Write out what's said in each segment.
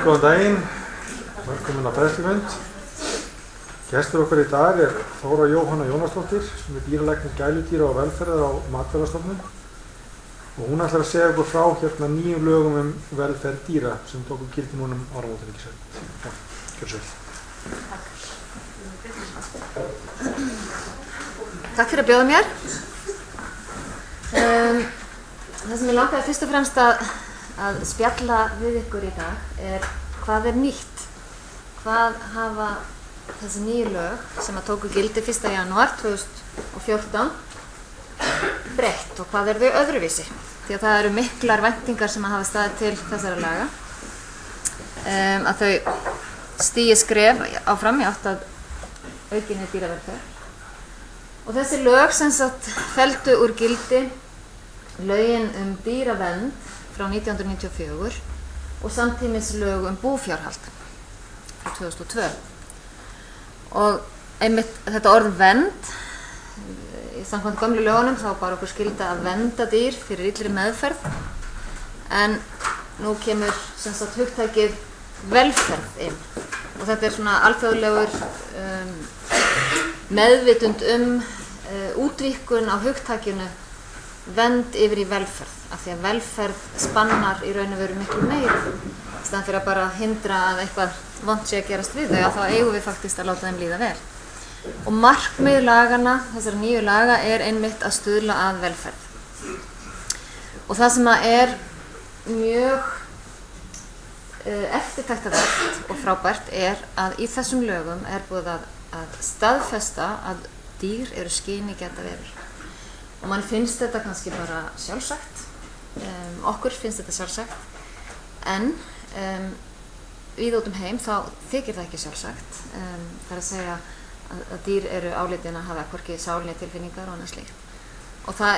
Góðan daginn, velkomin að fræðslufund. Gestur okkar í dag Þóra Jóhanna Jónasdóttir, sem dýralæknir gæludýra og velferðar á Matvælastofnun. Og hún ætlar að segja okkur frá nýjum lögum velferð dýra sem tóku gildi núna áramótin, ekki svo. Gjörðu svo vel. Takk fyrir að bjóða mér. Það sem ég langaði fyrst og fremst að spjalla við ykkur í dag hvað nýtt. Hvað hafa þessi nýju lög sem að tóku gildi 1. janúar 2014 breytt og hvað þau öðruvísi. Því að það eru miklar væntingar sem að hafa staðið til þessara laga. Að þau stígi skref áfram í átt að aukinni dýravelferð. Og þessi lög sem sagt felldu úr gildi lögin dýravernd frá 1994 og samtímis lög búfjárhald frá 2002. Og einmitt þetta orð vernd, samkvæmt gömlu lögunum þá bar okkur skylda að vernda dýr fyrir illri meðferð, en nú kemur sem sagt hugtakið velferð inn. Og þetta svona alþjóðlegur meðvitund útvíkkun á hugtakinu vernd yfir í velferð, af því að velferð spannar í raun og veru miklu meira. Í staðan fyrir að bara hindra að eitthvað vont sé að gerast við þau, þá eigum við faktist að láta þeim líða vel. Og markmið lagana, þessara nýju laga, einmitt að stuðla að velferð. Og það sem mjög eftirtektarvert og frábært að í þessum lögum búið að staðfesta að dýr eru skynigeta verur. Og mann finnst þetta kannski bara sjálfsagt, okkur finnst þetta sjálfsagt, en víða út heim þá þykir það ekki sjálfsagt. Það að segja að dýr eru álitin að hafa hvorki sál né tilfinningar og annað slíkt. Og það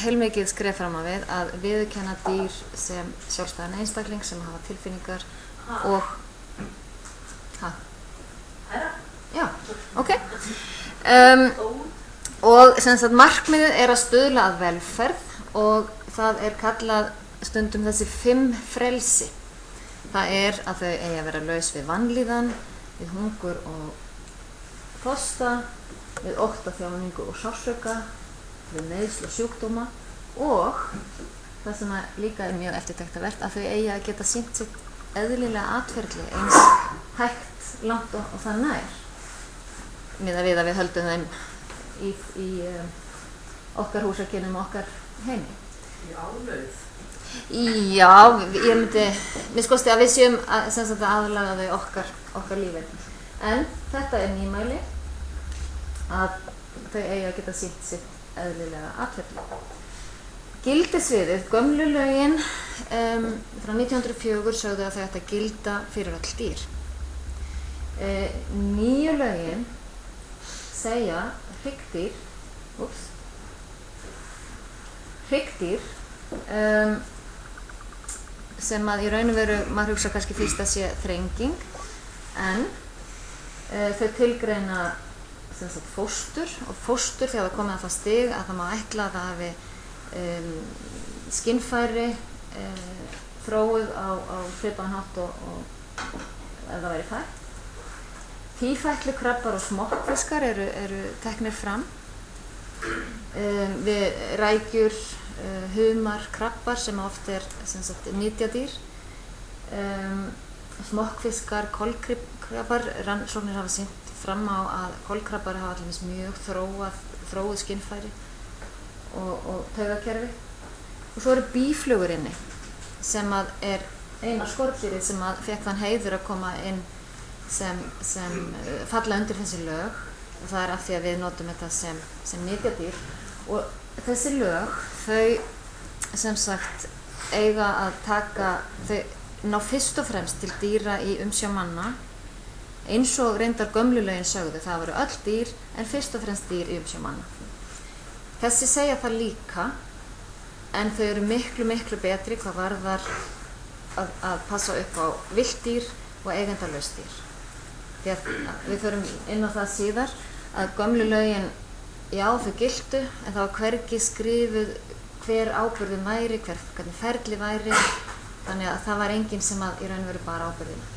heilmikið skref fram á við að viðurkenna dýr sem sjálfstæðan einstakling sem hafa tilfinningar og já, ok. Og sem sagt markmiðið að stuðla að velferð og það kallað stundum þessi 5 frelsi. Það að þau eigi að vera laus við vanlíðan, við hungur og þorsta, við ótta, þjáningu og sársauka, við meiðsl og sjúkdóma, og það sem líka mjög eftirtektarvert að þau eigi að geta sýnt sitt eðlilega atferli eins hægt, langt og það nær, miðað við að við höldum þeim í okkar húsakynnum og okkar heimi. Í álöð? Já, mér skoðst að við séum að aðlaga þau okkar lífi. En þetta nýmæli að þau eigi að geta sýnt sitt eðlilega atferli. Gildissviðið, gömlu lögin frá 1904 sögðu að þau ættu að gilda fyrir öll dýr. Nýju lögin segja hryggdýr sem að í raun og veru maður hugsa kannski fyrst að sé þrenging, en þau tilgreina sem sagt fóstur, og fóstur þegar það komið að það stig að það má ætla að það hafi skinnfæri þróuð á svipaðan hátt og ef það væri fætt. Tífætlukrabbar og smokkfiskar eru teknir fram. Við rækjur, humar, krabbar sem oft sem sagt nytjadýr. Smokkfiskar, kolkrabbar, rannsóknir hafa sýnt fram á að kolkrabbar hafa allir mjög þróuð skinnfæri og taugakerfi. Og svo eru býflugur inni sem eina skordýrið sem fékk þann heiður að koma inn sem falla undir þessi lög, og það af því að við notum þetta sem nytjadýr. Og þessi lög, þau sem sagt eiga að þau ná fyrst og fremst til dýra í umsjá manna, eins og reyndar gömlu lögin sögðu, það voru öll dýr en fyrst og fremst dýr í umsjá manna. Þessi segja það líka, en þau eru miklu betri hvað varðar að passa upp á villt dýr og eigendalaus dýr. Því að við förum inn á það síðar að gömlu lögin, já þau giltu, en það var hvergi skrifuð hver ábyrgðin væri, hvernig ferli væri, þannig að það var enginn sem að í raun og veru bara ábyrgðina.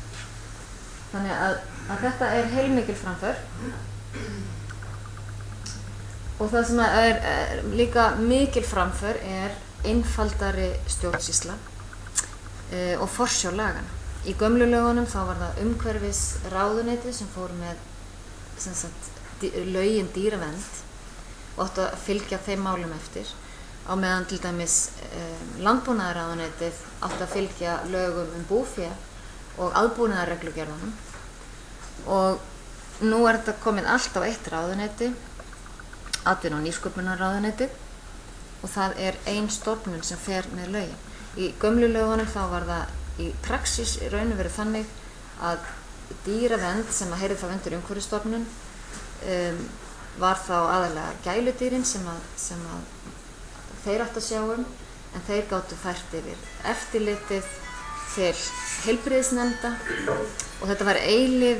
Þannig að þetta heilmikil framför. Og það sem er líka mikil framför einfaldari stjórnsýsla og forsjá lagana. Í gömlu lögunum þá var það umhverfisráðuneytið sem fór með lögin dýravernd og átti að fylgja þeim málum eftir, á meðan til dæmis landbúnaðarráðuneytið átti að fylgja lögum búfé og aðbúnaðarreglugerðunum. Og nú þetta komið allt á eitt ráðuneyti, atvinnu- og nýsköpunarráðuneytið, og það ein stofnun sem fer með lögin. Í gömlu lögunum þá var það í praxís í raun og veru þannig að dýravernd sem að heyrði þá undir umhverfisstofnun var þá aðallega gæludýrin sem að þeir áttu að sjá en þeir gátu fært yfir eftirlitið til heilbrigðisnefnda og þetta var eilíf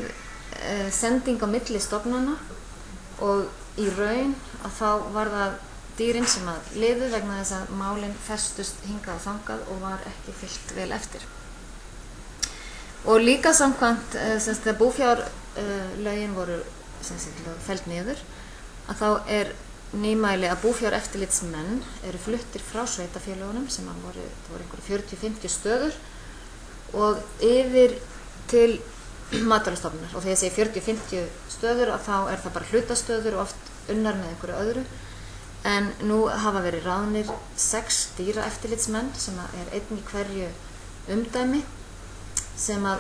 sending á milli stofnana og í raun að þá var það dýrin sem að liðu vegna þess að málin festust hingað og þangað og var ekki fylgt vel eftir. Og líka samkvæmt þegar búfjárlögin voru felld niður, að þá nýmæli að búfjáreftirlitsmenn eru fluttir frá sveitarfélögunum sem voru einhverjum 40-50 stöður og yfir til Matvælastofnunar. Og þegar ég segi 40-50 stöður að þá það bara hlutastöður og oft unnar með einhverju öðru. En nú hafa verið ráðnir 6 dýraeftirlitsmenn sem einn í hverju umdæmi sem að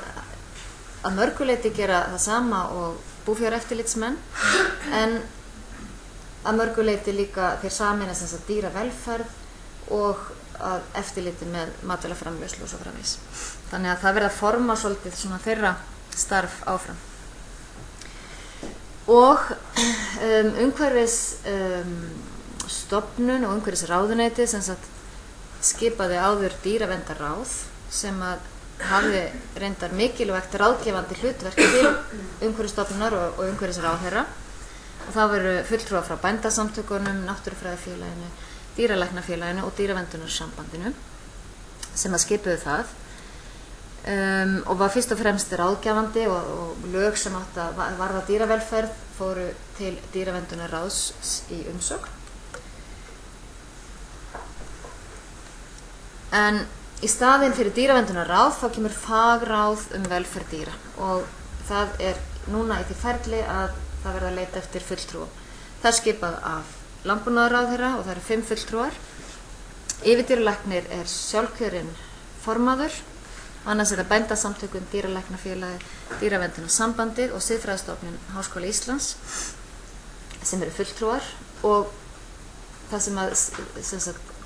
mörguleyti gera það sama og búfjáreftirlitsmenn en að mörguleyti líka þeir sameina dýravelferð og að eftirliti með matvælaframleiðslu og svo framvegis. Þannig að það verið að forma svolítið svona þeirra starf áfram. Og umhverfisstofnun og umhverfisráðuneyti skipaði áður dýraverndarráð sem að hafði reyndar mikilvægt ráðgefandi hlutverk til umhverfisstofnunar og umhverfisráðherra og það voru fulltrúar frá bændasamtökunum, náttúrufræðifélaginu, dýralæknafélaginu og dýraverndunarsambandinu sem að skipuðu það og var fyrst og fremst ráðgefandi og lög sem átti að varða dýravelferð fóru til dýraverndarráðs í umsögn. En í staðinn fyrir dýraverndarráð þá kemur fagráð velferð dýra og það núna í því ferli að það verða að leita eftir fulltrúum. Það skipað af landbúnaðarráðherra og það eru 5 fulltrúar. Yfirdýralæknir sjálfkjörinn formaður, annars það bændasamtökum, dýralæknafélagið, dýraverndunarsambandið og Siðfræðistofnun Háskóla Íslands sem eru fulltrúar og það sem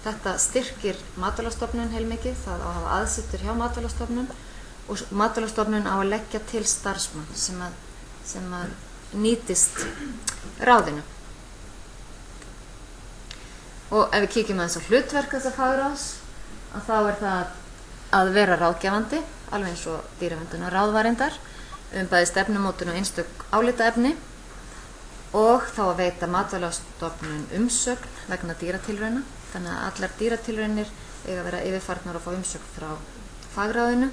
þetta styrkir Matvælastofnun heilmikið, það á að hafa aðsetur hjá Matvælastofnun og Matvælastofnun á að leggja til starfsmann sem að nýtist ráðinu. Og ef við kíkjum aðeins á hlutverk þessa fagráðs, að þá það að vera ráðgefandi, alveg eins og dýraverndarráð var reyndar, bæði stefnumótun og einstök álitaefni og þá að veita Matvælastofnun umsögn vegna dýratilrauna. Þannig að allar dýratilraunir eiga að vera yfirfarnar og fá umsögn frá fagráðinu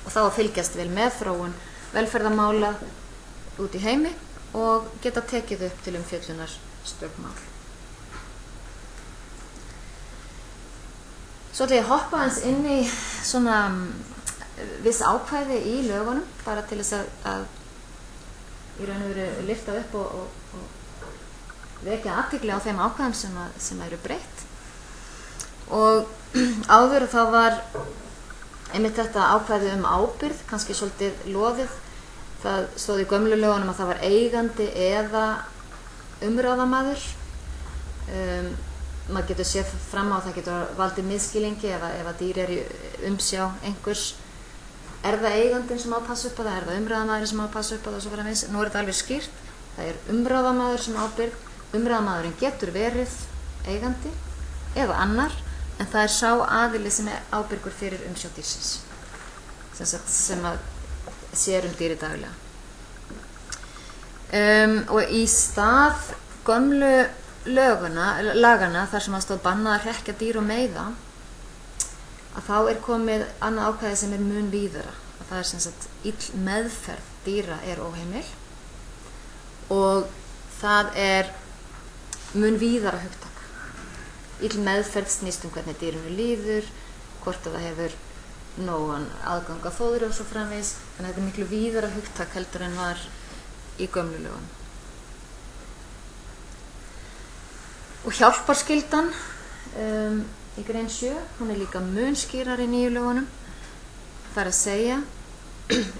og þá að fylgjast vel með þróun velferðarmála út í heimi og geta tekið upp til umfjöllunar stök mál. Svo ætla ég að hoppa aðeins inn í svona viss ákvæði í lögunum bara til þess að í raun og veru lyfta upp og vekja athygli á þeim ákvæðum sem eru breytt. Og áður þá var einmitt þetta ákvæði ábyrgð, kannski svolítið loðið. Það stóð í gömlu lögunum að það var eigandi eða umráðamaður. Maður getur séð fram á það getur valdið misskilningi ef að dýr í umsjá einhvers. Það eigandinn sem á að passa upp á það? Það umráðamaðurinn sem á að passa upp á það og svo framvegis? Nú þetta alveg skýrt. Það umráðamaður sem ábyrgð. Umráðamaðurinn getur verið eigandi eða annar, en það sá aðili sem ábyrgur fyrir umsjá dýrsins, sem að sér dýri daglega. Og í stað gömlu lagana þar sem að stóð bannað að hrekkja dýr og meiða, að þá komið annað ákvæði sem mun víðara. Það sem sagt ill meðferð dýra óheimil og það mun víðara hugtak. Ill meðferð snýst hvernig dýrinu líður, hvort að það hefur nógan aðgang að fóðri og svo framvegis. Þannig að þetta miklu víðara hugtak heldur en var í gömlu lögunum. Og hjálparskyldan í grein 7, hún líka mun skýrari í nýju lögunum. Það að segja,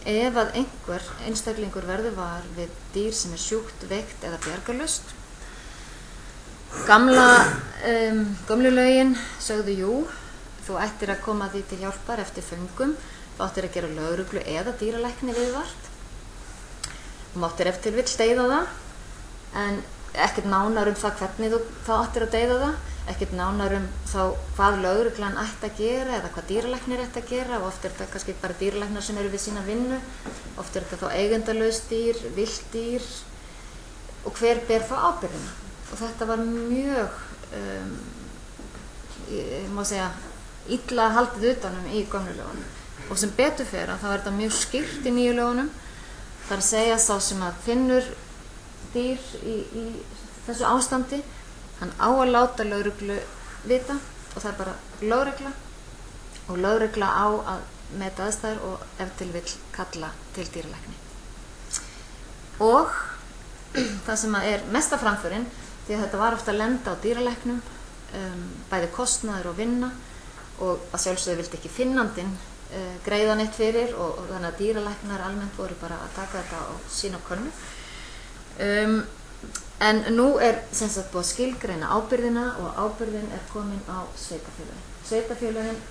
ef að einhver einstaklingur verður var við dýr sem sjúkt, veikt eða bjargarlaust. Gömlu lögin sögðu jú, þú ættir að koma því til hjálpar eftir föngum, þú ættir að gera lögreglu eða dýralækni viðvart. Þú máttir eftir vill deyða það, en ekkert nánar það hvernig þú ættir að deyða það, ekkert nánar þá hvað lögreglan ætti að gera eða hvað dýralæknir ætti að gera, og oft þetta kannski bara dýralæknar sem við sína vinnu, oft þetta þá eigendalaus dýr, villt dýr, og hver ber þá ábyrgðina. Og þetta var mjög, má segja, illa haldið utanum í gömlu lögunum. Og sem betur fer að það þetta mjög skýrt í nýju lögunum. Það að segja sá sem að finnur dýr í þessu ástandi, hann á að láta lögreglu vita, og það bara lögregla, og lögregla á að meta aðstæður og ef til vill kalla til dýralækni. Og það sem mesta framförin, því að þetta var ofta að lenda á dýralæknum, bæði kostnaður og vinna, og að sjálfsögðu vildi ekki finnandinn greiða neitt fyrir, og þannig að dýralæknar almennt voru bara að taka þetta á sína könnu. En nú sem sagt búið að skilgreina ábyrgðina, og ábyrgðin komin á sveitarfélögin. Sveitarfélögin,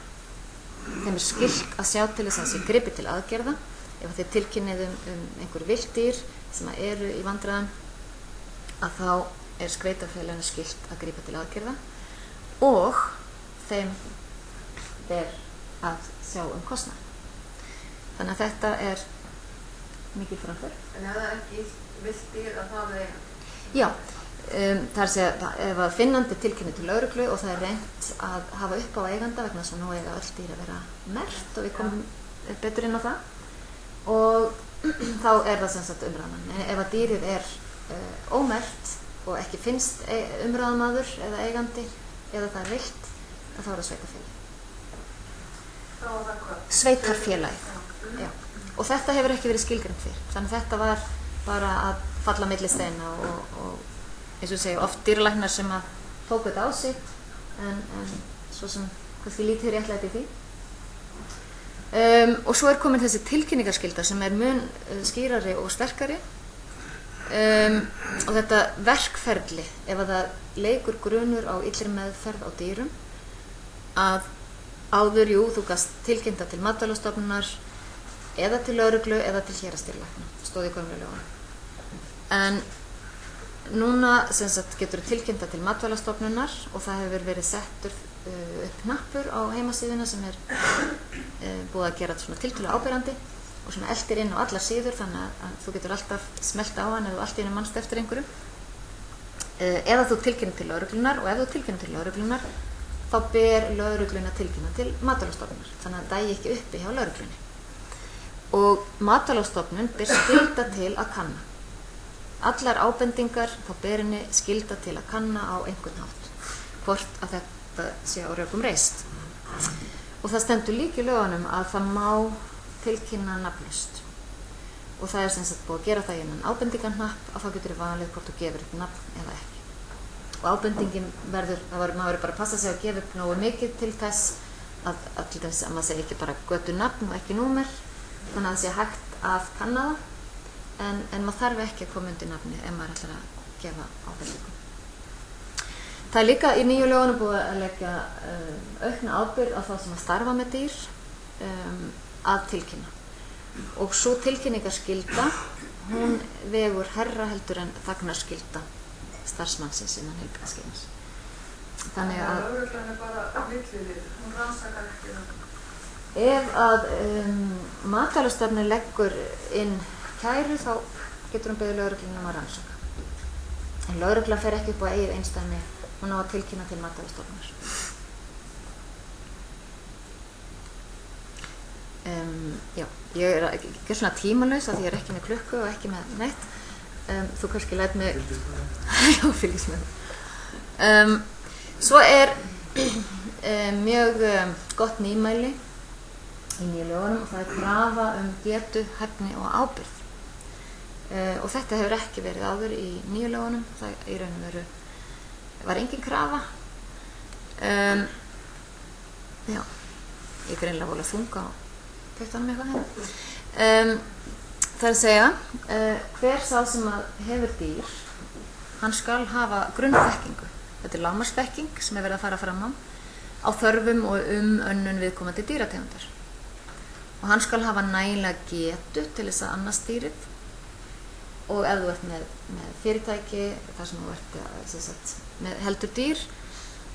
þeim skylt að sjá til þess að sé gripið til aðgerða ef þeir tilkynnið einhver villt dýr sem eru í vandræðum, að þá sveitarfélögin skylt að grípa til aðgerða, og þeim ber að sjá kostnað. Þannig að þetta mikið framför. En ef það ekki villt dýr að það Já, það að segja, ef að finnandi tilkynni til lögreglu og það reynt að hafa upp á eiganda, vegna þess að nú eiga öll dýr að vera merkt, og við komum betur inn á það, og þá það sem sagt umræðan. En ef að dýrið ómerkt og ekki finnst umræðamaður eða eigandi, eða það villt, þá það sveitarfélagi. Sveitarfélagi, já. Og þetta hefur ekki verið skilgreint fyrr, þannig að þetta var bara að falla milli steina, og eins og segja, oft dýralæknar sem að tóku þetta á sig, en svo sem kannski lítið réttlæti í því. Og svo komin þessi tilkynningarskylda sem mun skýrari og sterkari, og þetta verkferli, ef að það leikur grunur á illri meðferð á dýrum, að áður, þú gast tilkynnta til Matvælastofnunar eða til lögreglu eða til héraðsdýralækna, stóð í gömlu lögunum. En núna sem sagt getur tilkynnta til Matvælastofnunar, og það hefur verið settur upp hnappur á heimasíðuna sem búið að gera svona tiltölulega áberandi og svona eltir inn á allar síður, þannig að þú getur alltaf smellt á hann ef þú allt í einu manst eftir einhverju. Eða þú tilkynnir til lögreglunar, og ef þú tilkynnir til lögreglunar þá ber lögregluna tilkynna til Matvælastofnunar, þannig að það dægi ekki uppi hjá lögreglunni. Og Matvælastofnun ber skylda til að kanna. Allar ábendingar þá ber henni skylda til að kanna á einhvern hátt, hvort að þetta sé á rökum reist. Og það stendur líka í lögunum að það má tilkynna nafnlaust. Og það sem sagt búið að gera það innan ábendingarhnapp, að þá getur valið hvort þú gefur upp nafn eða ekki. Og ábendingin maður verður bara að passa sig að gefa upp nógu mikið til þess að maður segi ekki bara götu nafn og ekki númer, þannig að það sé hægt að kanna það. En maður þarf ekki að koma undir nafni ef maður ætlar að gefa ábendingu. Það líka í nýju lögunum búið að leggja aukna ábyrgð á þá sem að starfa með dýr að tilkynna. Og svo tilkynningarskylda, hún vegur hærra heldur en þagnarskylda starfsmannsins innan heilbrigðiskerfisins. Þannig að lögreglan bara milliliður, hún rannsakar ekki það. Ef að Matvælastofnun leggur inn kæru, þá getur hún beðið lögregluna að rannsaka. En lögregla fer ekki upp á eigið einsdæmi, hún á að tilkynna til Matvælastofnunar. Já, ég er ekki svona tímalaus af því ég er ekki með klukku og ekki með neitt. Þú kannski læt mig já, fylgist með það. Svo er mjög gott nýmæli í nýju lögunum og það er krafa getu, hæfni og ábyrgð. Og þetta hefur ekki verið áður í nýju lögunum, það í raun og veru var engin krafa. Já, ég greinlega voru að þunga á puttanum eitthvað hérna. Það er að segja, hver sá sem hefur dýr, hann skal hafa grunnþekkingu. Þetta er lágmarksþekking sem er verið að fara fram á þörfum og önnun viðkomandi dýrategundar. Og hann skal hafa nægilega getu til þess að annast dýrið. Og ef þú ert með fyrirtæki, þar sem þú ert með heldur dýr,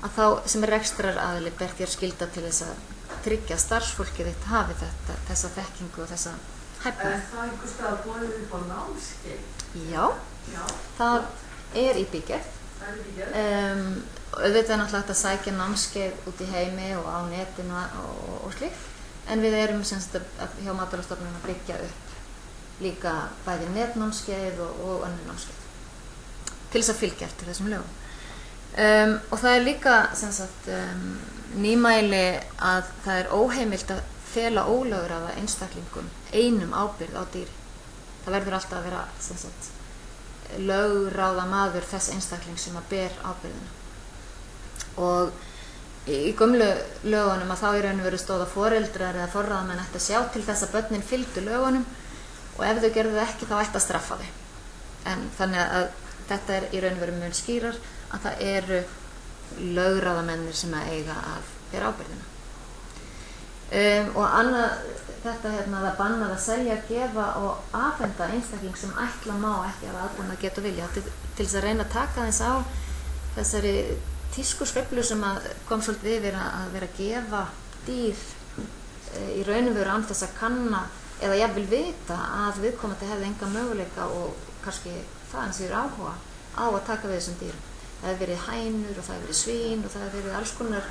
að þá sem er rekstraraðili ber þér skylda til þess að tryggja starfsfólkið þitt hafi þessa þekkingu og þessa hæfni. Er það einhvers staðar boðið upp á námskeið? Já, það er í bígerð. Það er í bígerð? Auðvitað er náttúrulega hægt að sækja námskeið út í heimi og á netinu og slíkt. En við erum hjá Matvælastofnun að byggja upp líka bæði netnámskeið og önnur námskeið til þess að fylgja eftir þessum lögum. Og það er líka nýmæli að það er óheimilt að fela ólögráða einstaklingum einum ábyrgð á dýri. Það verður alltaf að vera lögráða maður þess einstakling sem að ber ábyrgðina. Og í gömlu lögunum að þá í raun og veru stóð að foreldrar eða forráðamenn ætti að sjá til þess að börnin fylgdu lögunum og ef þau gerðu það ekki þá ætti að straffa þau. En þannig að þetta er í raun og veru mun skýrar að það eru lögráðamennir sem að eiga að bera ábyrgðina. Og annað þetta það bannað að selja, gefa og afhenda einstakling sem ætla má ekki að aðbúna geta vilja til þess að reyna að taka þess á þessari tískusveiflu sem að kom svolítið yfir að vera að gefa dýr í raun og veru án þess að kanna eða jafnvel vita að viðkomandi hefði enga möguleika og kannski það eins og áhuga á að taka við þessum dýrum. Það hefur verið hænur og það hefur verið svín og það hefur verið alls konar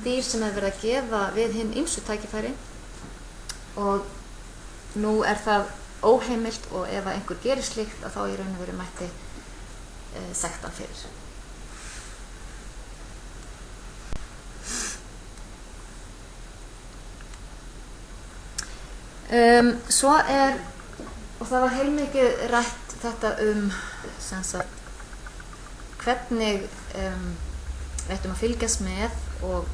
dýr sem hefur verið að gefa við hinn ýmsu tækifæri og nú er það óheimilt og ef einhver gerir slíkt að þá í raun og veru mætti sekta fyrir. Svo er, og það var heilmikið rætt þetta hvernig við ættum að fylgjast með og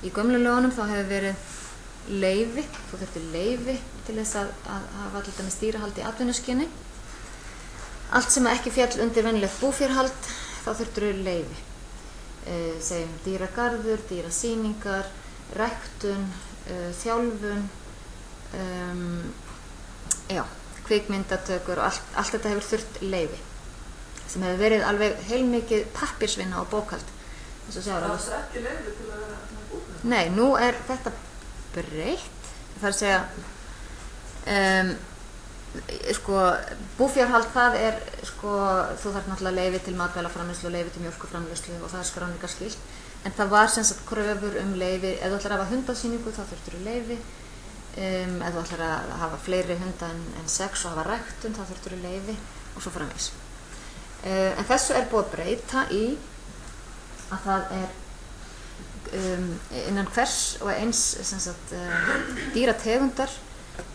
í gömlu lögunum þá hefur verið leyfi, þú þurftir leyfi til þess að hafa til dæmis dýrahald í atvinnuskyni. Allt sem ekki féll undir venjulegt búfjárhald þá þurftir leyfi. Segjum dýragarður, dýrasýningar, ræktun, þjálfun, kvikmyndatökur og allt þetta hefur þurft leyfi sem hefur verið alveg heilmikið pappírsvinna og bókhald. Það er ekki leyfi til að vera með búfjárhald? Nei, nú er þetta breytt. Það er að segja búfjárhald það er þú þarf náttúrulega leyfi til matvælaframleiðslu og leyfi til mjólkurframleiðslu og það er skráningarskylt. En það var kröfur leyfi, ef þú ætlar að hafa hundasýningu þá þurftir leyfi. Ef þú ætlar að hafa fleiri hunda en 6 og hafa ræktun þá þurftir leyfi og svo framvegis. En þessu er búið að breyta í að það er innan hvers og eins dýrategundar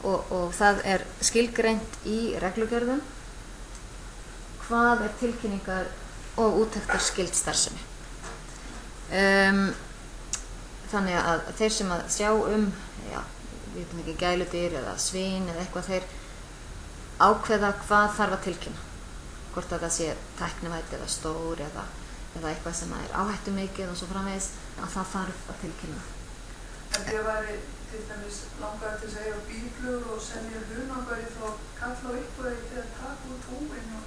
og það er skilgreint í reglugerðum hvað er tilkynningar og úttektar skyld starfsemi. Þannig að þeir sem að sjá við veitum ekki gæludýr eða svín eða eitthvað þeir ákveða hvað þarf að tilkynna. Hvort að það sé tæknivædd eða stór eða eitthvað sem er áhættumikið og svo framvegis að það þarf að tilkynna. En ég væri til dæmis langar til að eiga bíflugur og selja hunangar þá kalla á ykkur til að taka út húin og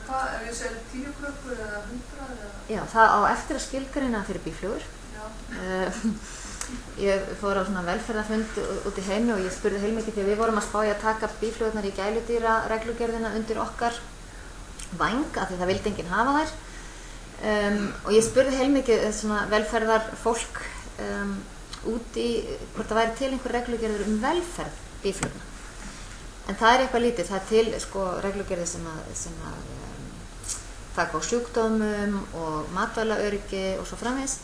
hvað, ef ég selja 10 krökkur eða 100 eða? Já, það á eftir að skilgreina fyrir bíflugur. Ég fór á svona velferðarfund út í heimi og ég spurði heilmikið því að við vorum að spá í að taka bíflugurnar í gæludýra reglugerðina undir okkar væng af því það vildi enginn hafa þær. Og ég spurði heilmikið svona velferðarfólk út í hvort það væri til einhver reglugerður velferð býflugna. En það eitthvað lítið, það til sko reglugerðir sem að taka á sjúkdómum og matvælaöryggi og svo framvegis,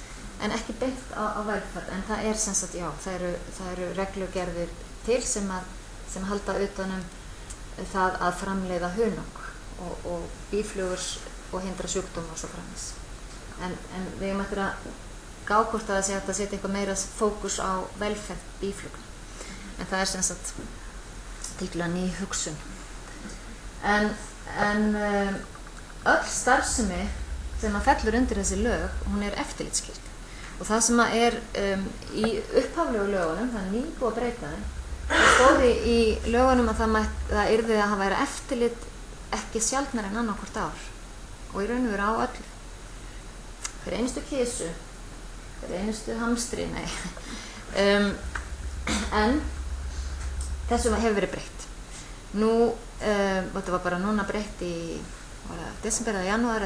en ekki beint á velferð. En það sem sagt, já, það eru reglugerðir til sem halda utanum það að framleiða hunang og býflugur og hindra sjúkdóma og svo framvegis. En við eigum eftir að gá hvort að það sé hægt að setja eitthvað meira fókus á velferð býflugna. En það sem sagt tiltölulega ný hugsun. En öll starfsemi sem að fellur undir þessi lög, hún eftirlitsskyld. Og það sem að í upphaflegu lögunum, það nýbúið að breyta þeim, það stóði í lögunum að það yrði að vera eftirlit ekki sjaldnar en annað ár. Og í raun og veru á öllu. Fyrir einustu kisu, fyrir einustu hamstri, nei. En þessu hefur verið breytt. Nú, þetta var bara núna breytt í desember eða janúar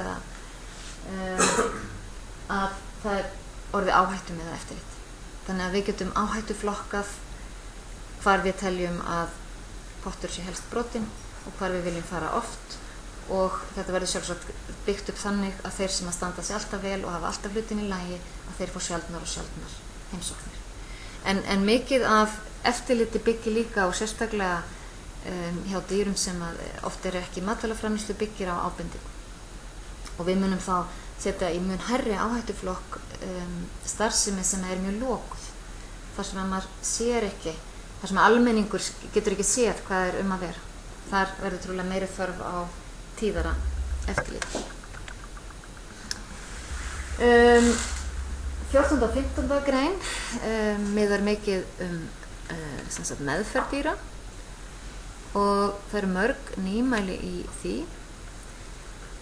að það orðið áhættu með eftirlit. Þannig að við getum áhættu flokkað hvar við teljum að pottur sé helst brotinn og hvar við viljum fara oft, og þetta verður sjálfsagt byggt upp þannig að þeir sem að standa sig alltaf vel og hafa alltaf hlutin í lagi, að þeir fá sjaldnar og sjaldnar heimsóknir. En mikið af eftirliti byggir líka og sérstaklega hjá dýrum sem oft ekki matvælaframleiðslu, byggir á ábendingu. Og við munum þá setja í mun hærri áhættuflokk starfsemi sem mjög lokuð, þar sem maður sér ekki, þar sem almenningur getur ekki séð hvað að vera. Þar verður trúlega meiri þörf á tíðara eftirlit. 14. og 15. grein miðar mikið meðferð dýra, og það eru mörg nýmæli í því.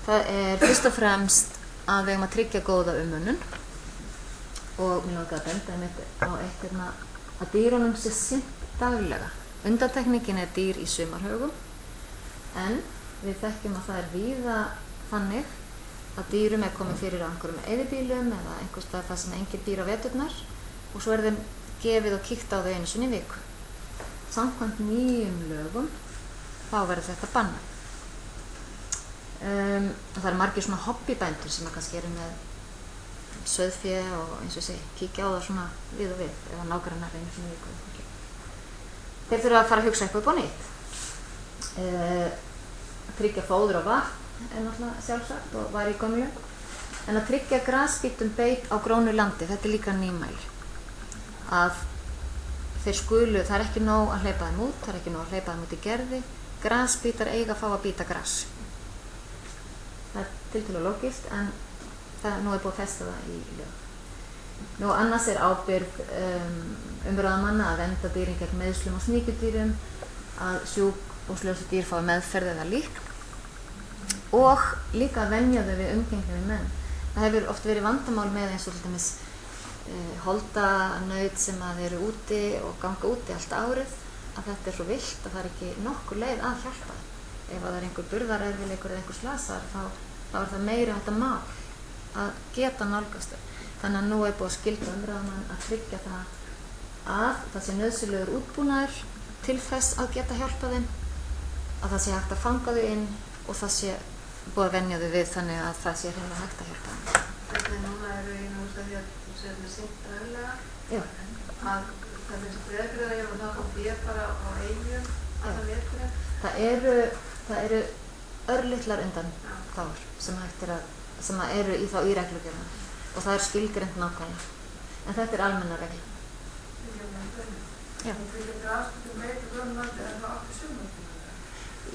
Það fyrst og fremst að við eigum að tryggja góða umönnun, og mér langar að benda á eitt að dýrunum sé sinnt daglega. Undantekningin dýr í sumarhaugum, en við þekkjum að það víða þannig að dýrum komið fyrir á einhverjum eyðibýlum eða einhvers staðar þar sem engin dýr á veturnar, og svo þeim gefið og kíkt á þau einu sinni í viku. Samkvæmt nýjum lögum þá verður þetta bannað. Það eru margir svona hobbybændur sem kannski eru með sauðfé og eins og segi, kíkja á það svona við og við, eða nágrannar einu sinni í viku. Þeir þurfa að fara að hugsa eitthvað upp á nýtt. Tryggja fóður og vatn náttúrulega sjálfsagt og var í gömlu, en að tryggja grasbítum beit á grónu landi, þetta líka nýmæli. Að þeir það ekki nóg að hleypa þeim út, það ekki nóg að hleypa þeim út í gerði, grasbítar eiga að fá að bíta gras. Það tiltölulega lógist, en nú búið að festa það í lög. Nú annars ábyrgð umráðamanna að vernda dýrin gegn meiðslum og sníkjudýrum, að sjúk og slösu dýr fái meðferð eða lík, og líka að venja þau við umgengni við menn. Það hefur oft verið vandamál með eins og til dæmis holdanaut sem eru úti og ganga úti allt árið, að þetta svo villt að það ekki nokkur leið að hjálpa þeim. Ef það einhver burðarerfileikur eða einhver slasar, þá það meira þetta mál að geta nálgast þau. Þannig að nú búið að skylda umráðamann að tryggja það sé nauðsynlegur útbúnaður til þess að geta hjálpa þeim, að það sé hægt að fanga þau inn, og það sé búið að venja þau við þannig að það sé hreinlega hægt að hjálpa þeim. Þetta núna einu úrst að því að þú segir með sint daglega, að það finnst breðgriða og það kom fyrir bara á eigjum alla veturinn. Það eru örlitlar undanþágur sem eru í reglugerðinni, og það skilgreint nákvæmlega. En þetta almenna regla. Já.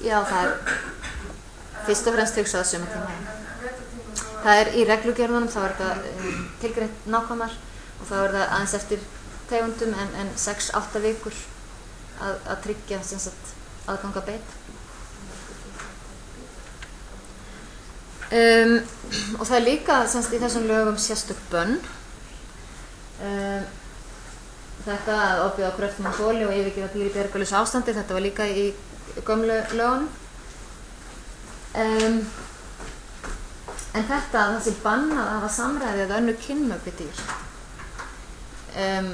Já, það fyrst og fremst hugsað sumartíma. Það í reglugerðunum, þá þetta tilgreint nákvæmar, og þá það aðeins eftir tegundum, en 6-8 vikur að tryggja aðgang að beit. Og það líka í þessum lögum sérstök bönn. Þetta að ofbjóða kröftum og þoli og yfirgefa dýr í bjargarlausu ástandi, þetta var líka í gömlu lögunum. En þetta að það sé bannað að hafa samræði eða önnur kynmök við dýr.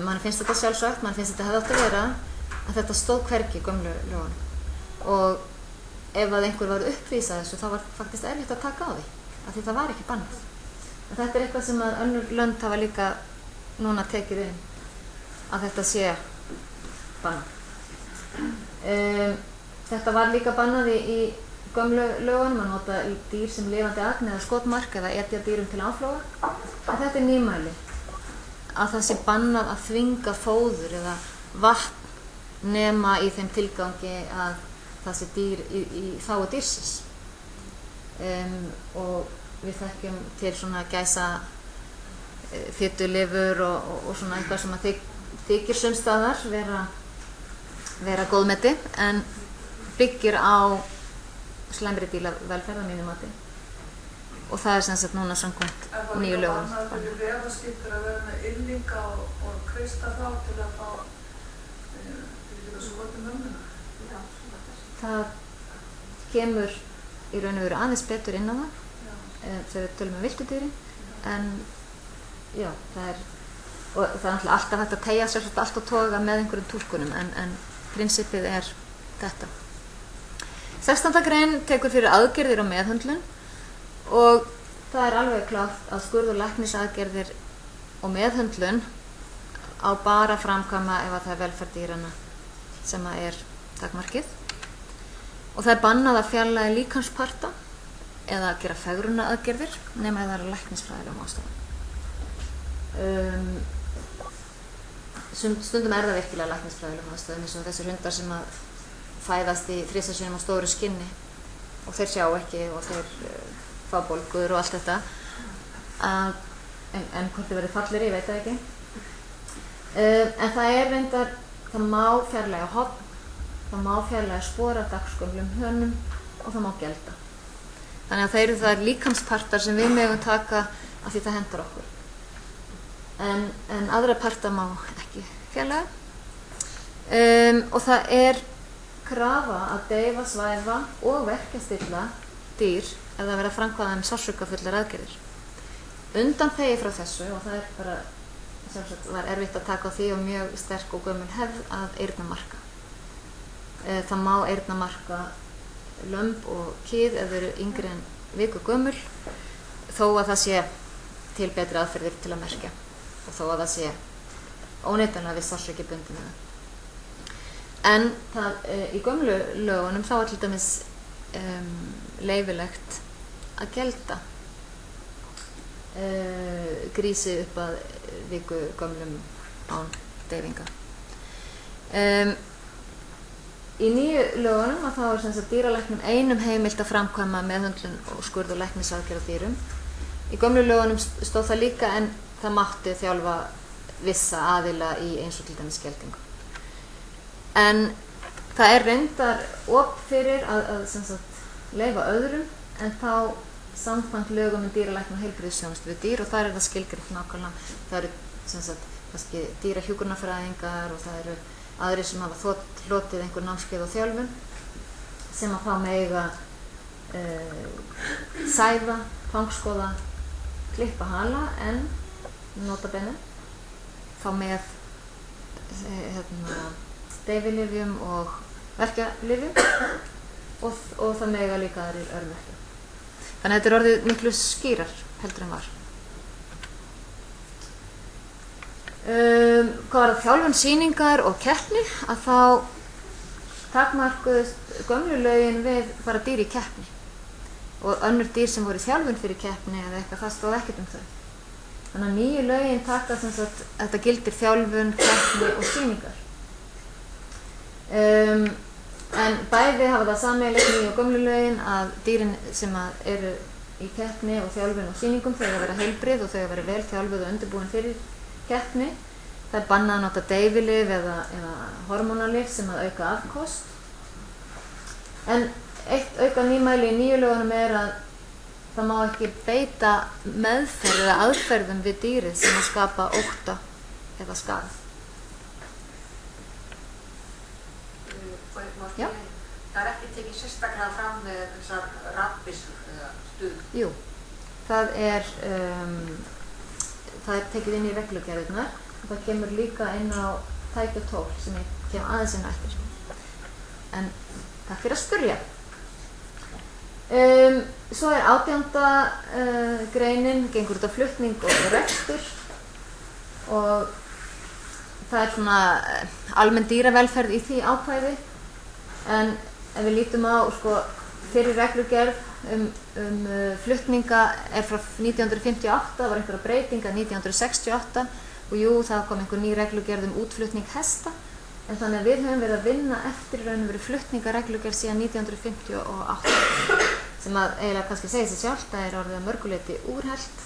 Mann finnst þetta sjálfsagt, mann finnst þetta hefði átt að vera að þetta stóð hvergi í gömlu lögunum. Og ef að einhver var uppvísað þessu þá var faktist erfitt að taka á því, af því það var ekki bannað. En þetta er eitthvað sem að önnur lönd hafa líka núna tekið inn, að þetta sé bannað. Þetta var líka bannað í gömlu lögunum að nota í dýr sem lifandi agn eða skotmark eða etja dýrum til áfloga. En þetta er nýmæli, að það sé bannað að þvinga fóður eða vatn nema í þeim tilgangi að það sé dýr í þágu dýrsins. Og við þekkjum til svona gæsa fitulifur og svona eitthvað sem að þykir sums staðar vera góðmeti en byggir á slæmri dýravelferð að mínu mati. Og það er sem sagt núna samkvæmt nýju lögum. Er það líka bannað fyrir refaskyttur að vera með yllinga og kreista þá til að fá skotið mömmuna? Það kemur í raun og veru aðeins betur inn á það þegar við tölum viltudýrin, en já, það er náttúrulega alltaf hægt að teygja sér allt og toga með einhverjum túlkunum, en prinsipið er þetta. 16. grein tekur fyrir aðgerðir og meðhöndlun og það er alveg klárt að skurð- og læknisaðgerðir og meðhöndlun á bara framkvæma ef að það er velferð dýranna sem að er takmarkið. Og það er bannað að fjarlægja líkamsparta eða að gera fegrunaraðgerðir nema ef það eru læknisfræðilegum ástæðum. Stundum er það virkilega læknisfræðilegum ástæðum, eins og þessir hundar sem að fæðast í 3 sinnum á stóru skinni og þeir sjá ekki og þeir fá bólgur og allt þetta. En hvort þið verið fallir, ég veit það ekki. En það er reyndar, það má fjarlægja horn, það má fjarlægja spor af dagsgömlum hönum og það má gelda. Þannig að það eru líkamspartar sem við megum taka af því það hentar okkur. En aðra parta má ekki fjarlægja. Og það er krafa að deyfa, svæfa og verkjastilla dýr ef það verið að framkvæða sársaukafullar aðgerðir. Undanþegi frá þessu, og það er bara sjálfsagt var erfitt að taka á því og mjög sterk og gömul hefð að eyrnamarka. Það má eyrnamarka lömb og kýr ef þau eru yngri en viku gömul, þó að það sé til betri aðferðir til að merkja og þó að það sé óneitanlega við sársauki bundin með það. En í gömlu lögunum þá var til dæmis leyfilegt að gelda grísi upp að viku gömlum án deyfinga. Í nýju lögunum að þá er sem sagt dýralæknum einum heimilt að framkvæma meðhöndlun og skurð- og læknisaðgerð á dýrum. Í gömlu lögunum stóð það líka en það mátti þjálfa vissa aðila í eins og til dæmis geldingu. En það er reyndar opið fyrir að sem sagt leyfa öðrum en þá samkvæmt lögum dýralækna og heilbrigðisþjónustu við dýr og þar er það skilgreint nákvæmlega. Það eru sem sagt kannski dýrahjúkrunarfræðingar og það eru aðrir sem hafa hlotið einhver námskeið og þjálfun sem að þá mega sæða, fangskoða, klippa hala en nota bene þá með deyfilyfjum og verkjalyfjum og það mega líka aðrir örverkja. Þannig að þetta er orðið miklu skýrar heldur en var. Hvað var það þjálfun, sýningar og keppni að þá takmarkuðust gömlu lögin við bara dýr í keppni og önnur dýr sem voru þjálfun fyrir keppni eða eitthvað, það stóð ekkert þau. Þannig að nýju lögin taka sem sagt þetta gildir þjálfun, keppni og sýningar. En bæði hafa það sameiginlegt nýju og gömlu lögin að dýrin sem eru í keppni og þjálfun og sýningum þau að vera heilbrigð og þau að vera vel þjálfuð og undirbúin fyrir keppni. Það er bannað að nota deyfilyf eða hormónalyf sem að auka afkost. En eitt auka nýmæli í nýju lögunum er að það má ekki beita meðferð eða aðferðum við dýrið sem að skapa ótta eða skaða. Já. Það er ekki tekið sérstaklega fram með þessar rafbyssur eða stuð? Jú, það er tekið inn í reglugerðirnar og það kemur líka inn á tæki og tól sem ég kem aðeins inn á eftir. En takk fyrir að spyrja. Svo er 18. Greinin, gengur út á flutning og rekstur og það er svona almenn dýravelferð í því ákvæði, en ef við lítum á fyrir reglugerð flutninga er frá 1958, það var einhverja breytinga 1968 og jú, það kom einhver ný reglugerð útflutning hesta, en þannig að við höfum verið að vinna eftir raun og verið flutningareglugerð síðan 1958 sem að eiginlega kannski segja sér sjálft, það er orðið að mörguleyti úrhelt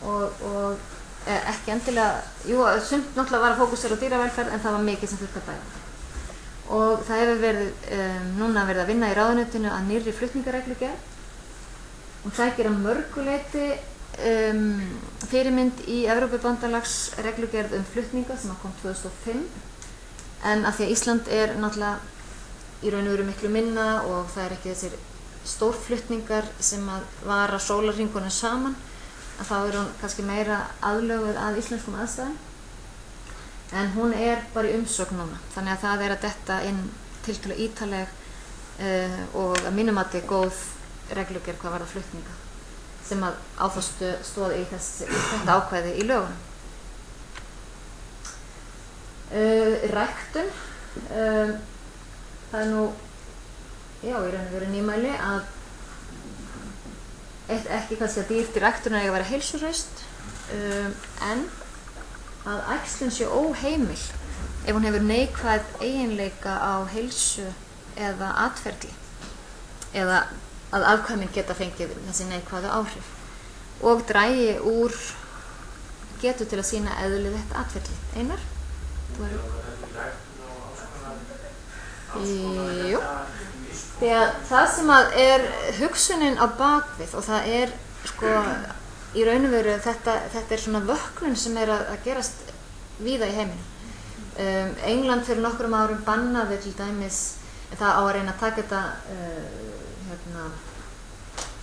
og ekki endilega, jú, sumt náttúrulega var að fókusera á dýravelferð en það var mikið sem þurfti að bæta. Og það hefur verið, núna verið að vinna í ráðuneytinu að nýrri flutningareglugerð og það gerir að mörguleyti fyrirmynd í Evrópubandalagsreglugerð flutninga sem kom 2005, en af því að Ísland er náttúrulega í raun og veru miklu minna og það er ekki þessir stórflutningar sem að vara sólarhringuna saman, að þá er hún kannski meira aðlöguð að íslenskum aðstæðum, en hún er bara í umsögn núna, þannig að það er að detta inn tiltölulega ítarleg og að mínu mati góð reglugerð hvað varðar flutninga sem að á það stóð í þetta ákvæði í lögunum. Ræktun, það er nú, já, í raun og veru nýmæli að ekki kannski að dýr til ræktunar eiga að vera heilsuhraust, en að æxlun sé óheimil ef hún hefur neikvæð eiginleika á heilsu eða atferli eða að afkvæmin geta fengið þessi neikvæðu áhrif og dragi úr getu til að sýna eðlilegt atferli. Einar? Jú, því að það sem að er hugsunin á bakvið og það er í raun og veru þetta er svona vöknun sem er að gerast víða í heiminum. England fyrir nokkrum árum bannaði til dæmis, það á að reyna að taka þetta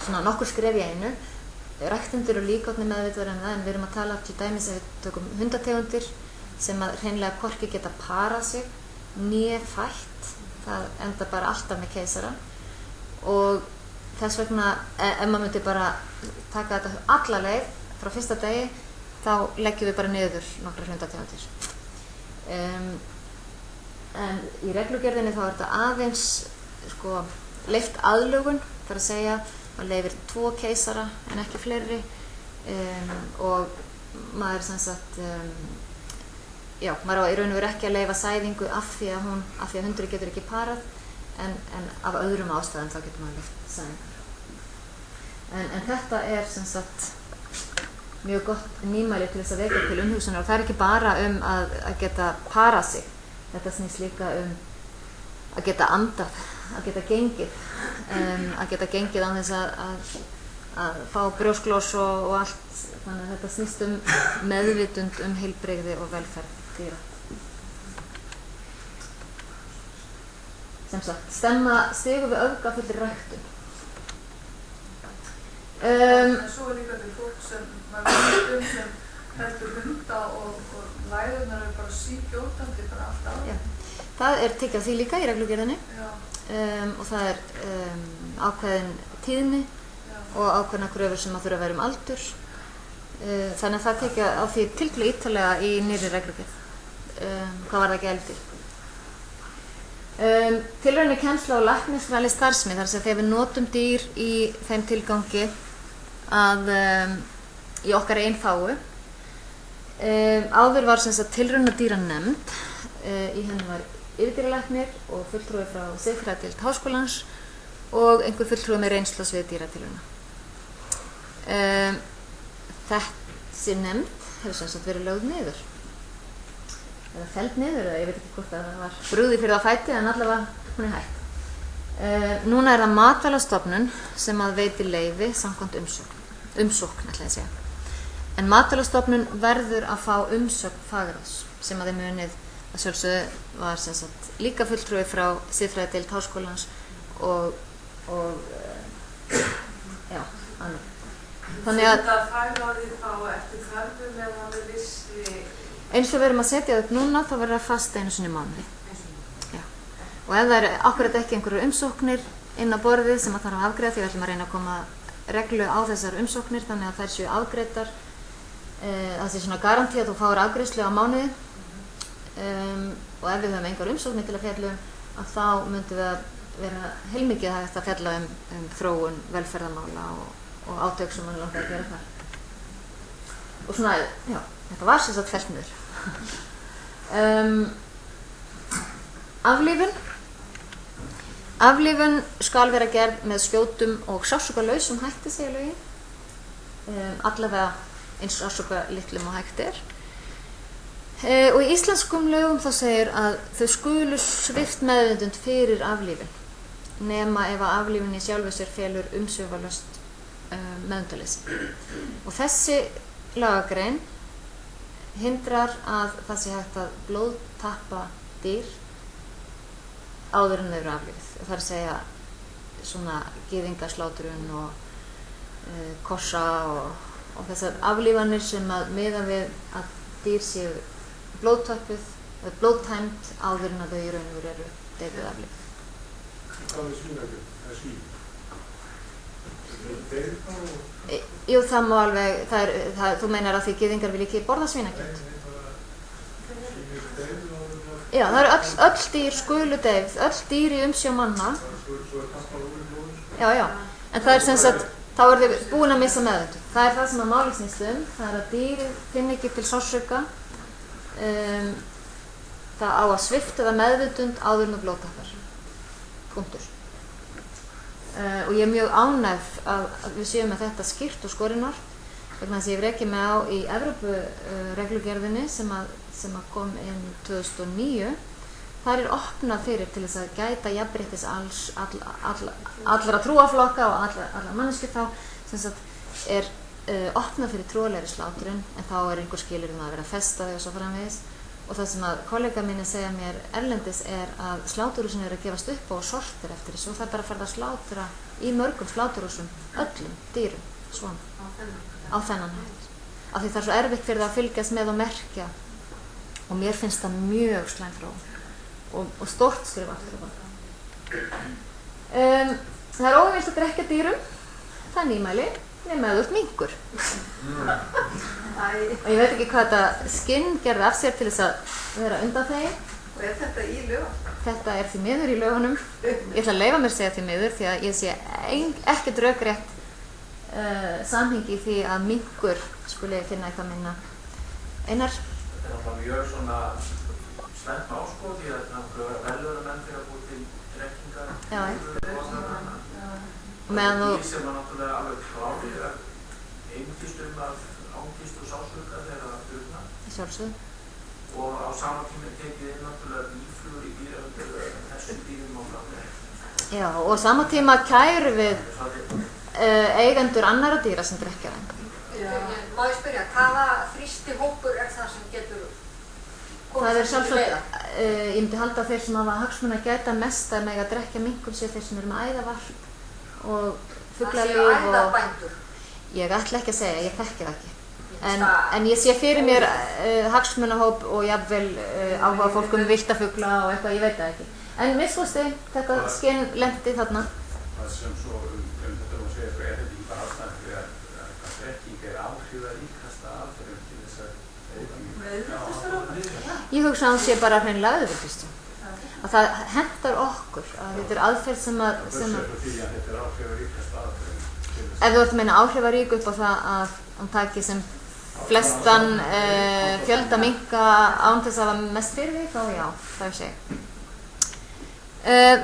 svona nokkur skref í einu. Ræktendur og líkotni meðvitaðir það, en við erum að tala til dæmis ef við tökum hundategundir sem að hreinlega hvorki geta parað sig né fætt, það enda bara alltaf með keisara og þess vegna ef maður myndi bara taka þetta alla leið frá fyrsta degi þá leggjum við bara niður nokkrar hundategundir. En í reglugerðinni þá er þetta aðeins leyft aðlögun, þar að segja maður leyfir 2 keisara en ekki fleiri og maður sem sagt já, maður á í raun og veru ekki að leyfa sæðingu af því að hundurinn getur ekki parað en af öðrum ástæðum þá getur maður leyft sæðingar. En þetta er sem sagt mjög gott nýmæli til þess að vekja til umhugsunar og það er ekki bara að geta parað sig, þetta snýst líka að geta andað, að geta gengið án þess að fá brjósklos og allt, þannig að þetta snýst meðvitund heilbrigði og velferð dýra. Sem sagt, stemma stigu við öfgafullri ræktun. En svo er líka til fólk sem maður sem heldur hunda og læðurnar eru bara sígjótandi bara allt á. Já, það er tekið því líka í reglugerðinni og það er ákveðin tíðni og ákveðna kröfur sem að þurfa að vera aldur. Þannig að það tekja á því tiltölulega ítarlega í nýrri reglugerð. Hvað var það gældi? Tilraunir kennsla og læknisfræðileg starfsemi, þar sem þegar við notum dýr í þeim tilgangi að í okkar eigin þágu. Áður var sem sagt tilraunadýranefnd, í henni var yfirdýralæknir og fulltrúi frá siðfræðideild Háskólans og einhver fulltrúi með reynslu á sviði dýratilrauna. Þessi nefnd hefur sem sagt verið lögð niður eða felld niður, eða ég veit ekki hvort að það var brugðið fyrir á fæti en allavega hún er hætt. Núna er það Matvælastofnun sem að veitir leyfi samkvæmt umsókn ætla ég að segja. En Matvælastofnun verður að fá umsögn fagráðs sem að þeim munið að sjálfsögðu var sem sagt líka fulltrúi frá siðfræðideild Háskólans og já, annað. Þannig að það færa því þá eftir þörfum eða með vissi... Eins og við erum að setja upp núna, þá verður það fast einu sinni í mánuði. Já. Og ef það er akkurat ekki einhverjar umsóknir inn á borðið sem að þarf að afgreiða, því við ætlum að reyna að koma reglu á þessar umsóknir, þannig að þær séu afgreiddar, það sé svona garantí að þú fáir afgreiðslu á mánuði. Og ef við höfum einhver umsóknir til að fjalla að þá myndum við að vera heilmikið hægt að fjalla þróun velferðarmála og átök sem mann langar að gera þar. Og svona, já, þetta var sem sagt fellt niður. Aflífun skal vera gerð með skjótum og sársaukalausum hætti, segja lögin. Allavega eins sársaukalitlum og hægt er. Og í íslenskum lögum þá segir að þau skulu svipt meðvitund fyrir aflífun, nema ef að aflífun í sjálfu sér felur umsvifalaust meðvitundaleysi. Og þessi lagagrein hindrar að það sé hægt að blóðtappa dýr áður en þau eru aflífuð. Það er að segja svona gyðingaslátrun og kossa og þessar aflífanir sem að miða við að dýr séu blóðtappuð eða blóðtæmd áður en að þau í raun og veru eru deyfð aflífuð. Hvað er svínakjöt? Það er svín? Jú, það má alveg, þú meinar að því gyðingar vil ekki borða svínakjöt? Já, það eru öll dýr skulu deyfð, öll dýr í umsjá manna. Já, en það er sem sagt, þá eru þau búin að missa meðvitund. Það er það sem að málið snýst það er að dýrið finni ekki til sársauka, það á að svipta það meðvitund áður en það blóðtappar. Punktur. Og ég er mjög ánægð að við séum með þetta skýrt og skorinort, vegna þess að ég hef rekið mig á í Evrópureglugerðinni sem að kom inn 2009. Þar er opnað fyrir til þess að gæta jafnréttis allra trúarflokka og allra manneskju þá, sem sagt er opnað fyrir trúarlegri slátrun, en þá er einhver skilyrði að vera festaði og svo framvegis. Og það sem að kollega mín segja mér erlendis er að sláturhúsin eru að gefast upp og sortir eftir þessu og það er bara að fara að slátra í mörgum sláturhúsum öllum dýrum svona á þennan hætt. Af því það er svo erfitt fyrir það að fylgjast með og merkja og mér finnst það mjög slæm þróun og stórt skrif aftur á bak. Það er óheimilt að drekka dýrum, það er nýmæli, nema að þú ert minkur. Og ég veit ekki hvað þetta skinn gerði af sér til þess að vera undanþegin. Og er þetta í lögum? Þetta er því miður í lögunum. Ég ætla að leyfa mér að segja því miður því að ég sé ekkert rökrétt samhengi í því að minkur skuli finna eitthvað minna. Einar? Þetta er náttúrulega mjög svona spennt mál sko, því að það er að veluramenn fyrir að búið til drekkingar. Og meðan þú... Því sem var náttúrulega alveg klálega einfýst að ángist og sársauka þegar það urna. Sjálfsögðu. Og á sama tíma tekið inn náttúrulega bíflugur í dýravöld þessum dýrum og framlega. Já, og á sama tíma kæru við eigendur annarra dýra sem drekkja þeim. Má ég spyrja, hvaða þrýstihópur er það sem getur Það er sjálfsagt, ég myndi halda að þeir sem hafa hagsmuna gæta mest að mega drekkja minkur sé þeir sem eru með æðavarp og fuglalíf og... Það séu æðabændur? Ég ætla ekki að segja, ég þekki það ekki. En ég sé fyrir mér hagsmunahóp og jafnvel áhuga fólk viltafugla og eitthvað, ég veit það ekki. En miskusti, þetta skinn lendi þarna. Það sem svo þetta má segja, er þetta ekki bara ástæðan fyrir að drekking er áhrifaríkasta aðferðin til þess að Ég hugsa að það sé bara hreinlega auðvitað. Að það hentar okkur, að þetta er aðferð sem að... Þetta er áhrifaríkasta aðferðin. Ef þú ert að meina áhrifarík upp á það að hann taki sem flestan fjölda minka án þess að hafa mest fyrir því, þá já, það er seg.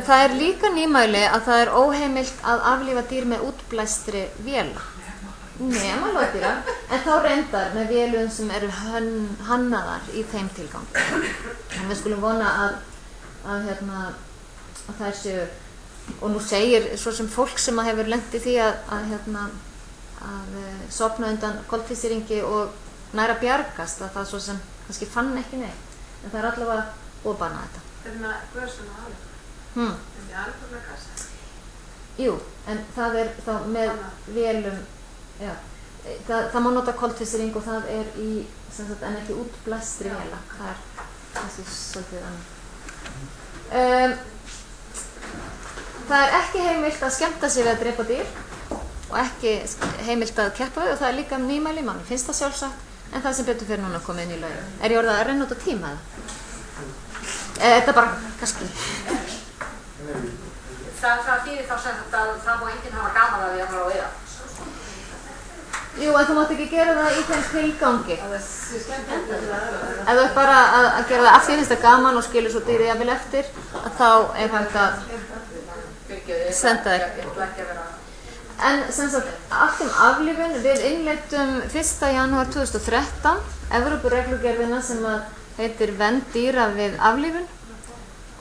Það er líka nýmæli að það er óheimilt að aflífa dýr með útblæstri véla. Nema loðdýra, en þá reyndar með vélum sem eru hannaðar í þeim tilgang. En við skulum vona að þær séu, og nú segir svo sem fólk sem hefur lent í því að sofna undan koltvísýringi og næra bjargast, að það svo sem kannski fann ekki neitt, en það er allavega búið að banna þetta. Er það göðsuna alveg? Er það alveg að gasa? Jú, en það er þá með vélum, já, það má nota koltvísýring og það í, en ekki útblæstri véla. Það kannski svolítið annað. Það ekki heimilt að skemmta sig við að drepa dýr og ekki heimilt að keppa og það líka nýmæli, mann finnst það sjálfsagt, en það sem betur fyrir núna komið inn í lögin. Ég orðið að reyna út á tíma það? Þetta bara, kannski. Það þýðir þá sem þetta að það má enginn hafa gaman að því að fara á veiða. Jú, en þú mátt ekki gera það í þeim tilgangi. Ef þú ert bara að gera það af því finnst það gaman og skilur svo dýrið jafnvel eftir, að þá hægt að senda þér. En sem sagt, allt aflífun, við innleiddum 1. janúar 2013 Evrópureglugerðina sem heitir vernd dýra við aflífun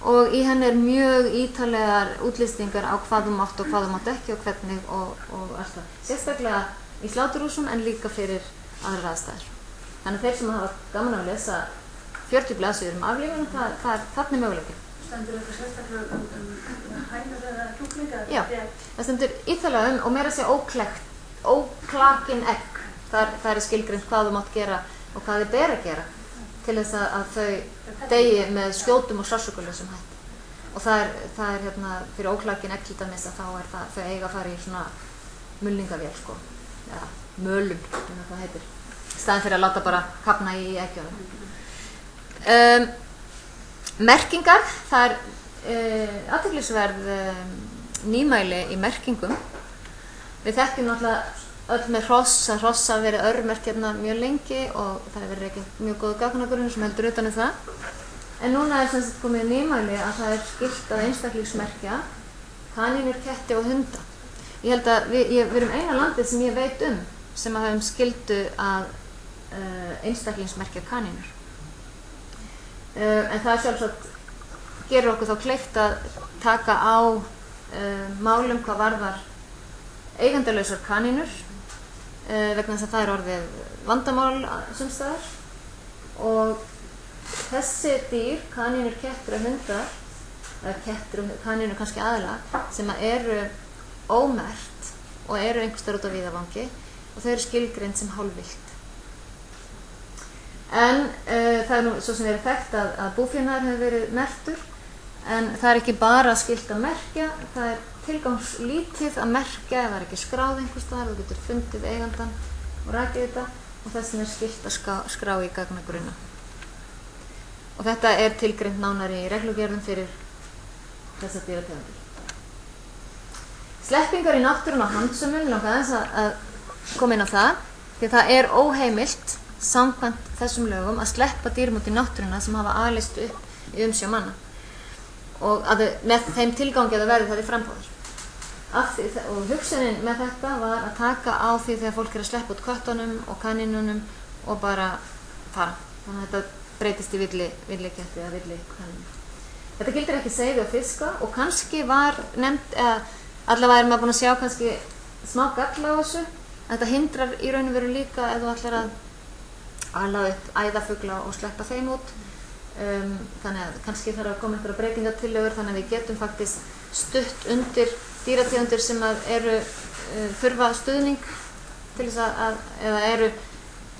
og í henni mjög ítarlegar útlistingar á hvað þú mátt og hvað þú mátt ekki og hvernig og allt það. Sérstaklega í sláturhúsum en líka fyrir aðrar aðstæður. Þannig að þeir sem hafa gaman að lesa 40 blaðsíður aflífun, það er þarna möguleiki. Stendur þetta sérstaklega hænur eða kjúklinga? Já, það stendur íþarlega og meira að segja óklakin egg. Það er skilgreint hvað þú mátt gera og hvað þið ber að gera til þess að þau deyi með skjótum og sársaukalösum hætti. Og það er fyrir óklakin egg til dæmis að þá er þau eiga að fara í svona mulningavél, sko. Ja, mölum, það heitir. Í staðinn fyrir að láta bara kafna í eggjunum. Merkingar, það er athyglisverð nýmæli í merkingum. Við þekkjum náttúrulega öll með hross, að hross hafa verið örmerkt mjög lengi og það hefur verið ekki mjög góð gagnagrunn sem heldur utan það. En núna er sem sagt komið nýmæli að það er skylt að einstaklingsmerkja kanínur, ketti og hunda. Ég held að við erum eina landið sem ég veit sem að höfum skyldu að einstaklingsmerkja kanínur. En það sjálfsagt gerir okkur þá kleift að taka á málum hvað varðar eigandalausar kanínur vegna þess að það er orðið vandamál sums staðar og þessi dýr, kanínur, kettir og hundar, eða kettir og kanínur kannski aðalega, sem eru ómerkt og eru einhvers staðar út á víðavangi og þau eru skilgreind sem hálfvillt. En það er nú svo sem verið þekkt að búfénaður hefur verið merktur, en það er ekki bara skylt að merkja, það er tilgangslítið að merkja ef það er ekki skráð einhvers staðar, þú getur fundið eigandann og rakið þetta og þess vegna er skylt að skrá í gagnagrunna. Og þetta er tilgreint nánar í reglugerðum fyrir þessar dýrategundir. Sleppingar í náttúrunni og handsömum, langar aðeins að koma inn á það, því það er óheimilt samkvæmt þessum lögum að sleppa dýrum út í náttúruna sem hafa alist upp í umsjá manna og með þeim tilgangi að það verði það í frambúðar. Og hugsunin með þetta var að taka á því þegar fólk er að sleppa út köttunum og kanínunum og bara fara. Þannig að þetta breytist í villiketti eða villikanínu. Þetta gildir ekki seiði og fiska og kannski var nefnt, allavega maður búin að sjá kannski smá galla á þessu. Þetta hindrar í raun og veru líka ef þú ætlar að ala upp æðafugla og sleppa þeim út. Þannig að kannski þarf að koma einhverja breytingatillögur þannig að við getum faktist stutt undir dýrategundir sem þurfa stuðning til þess að eða eru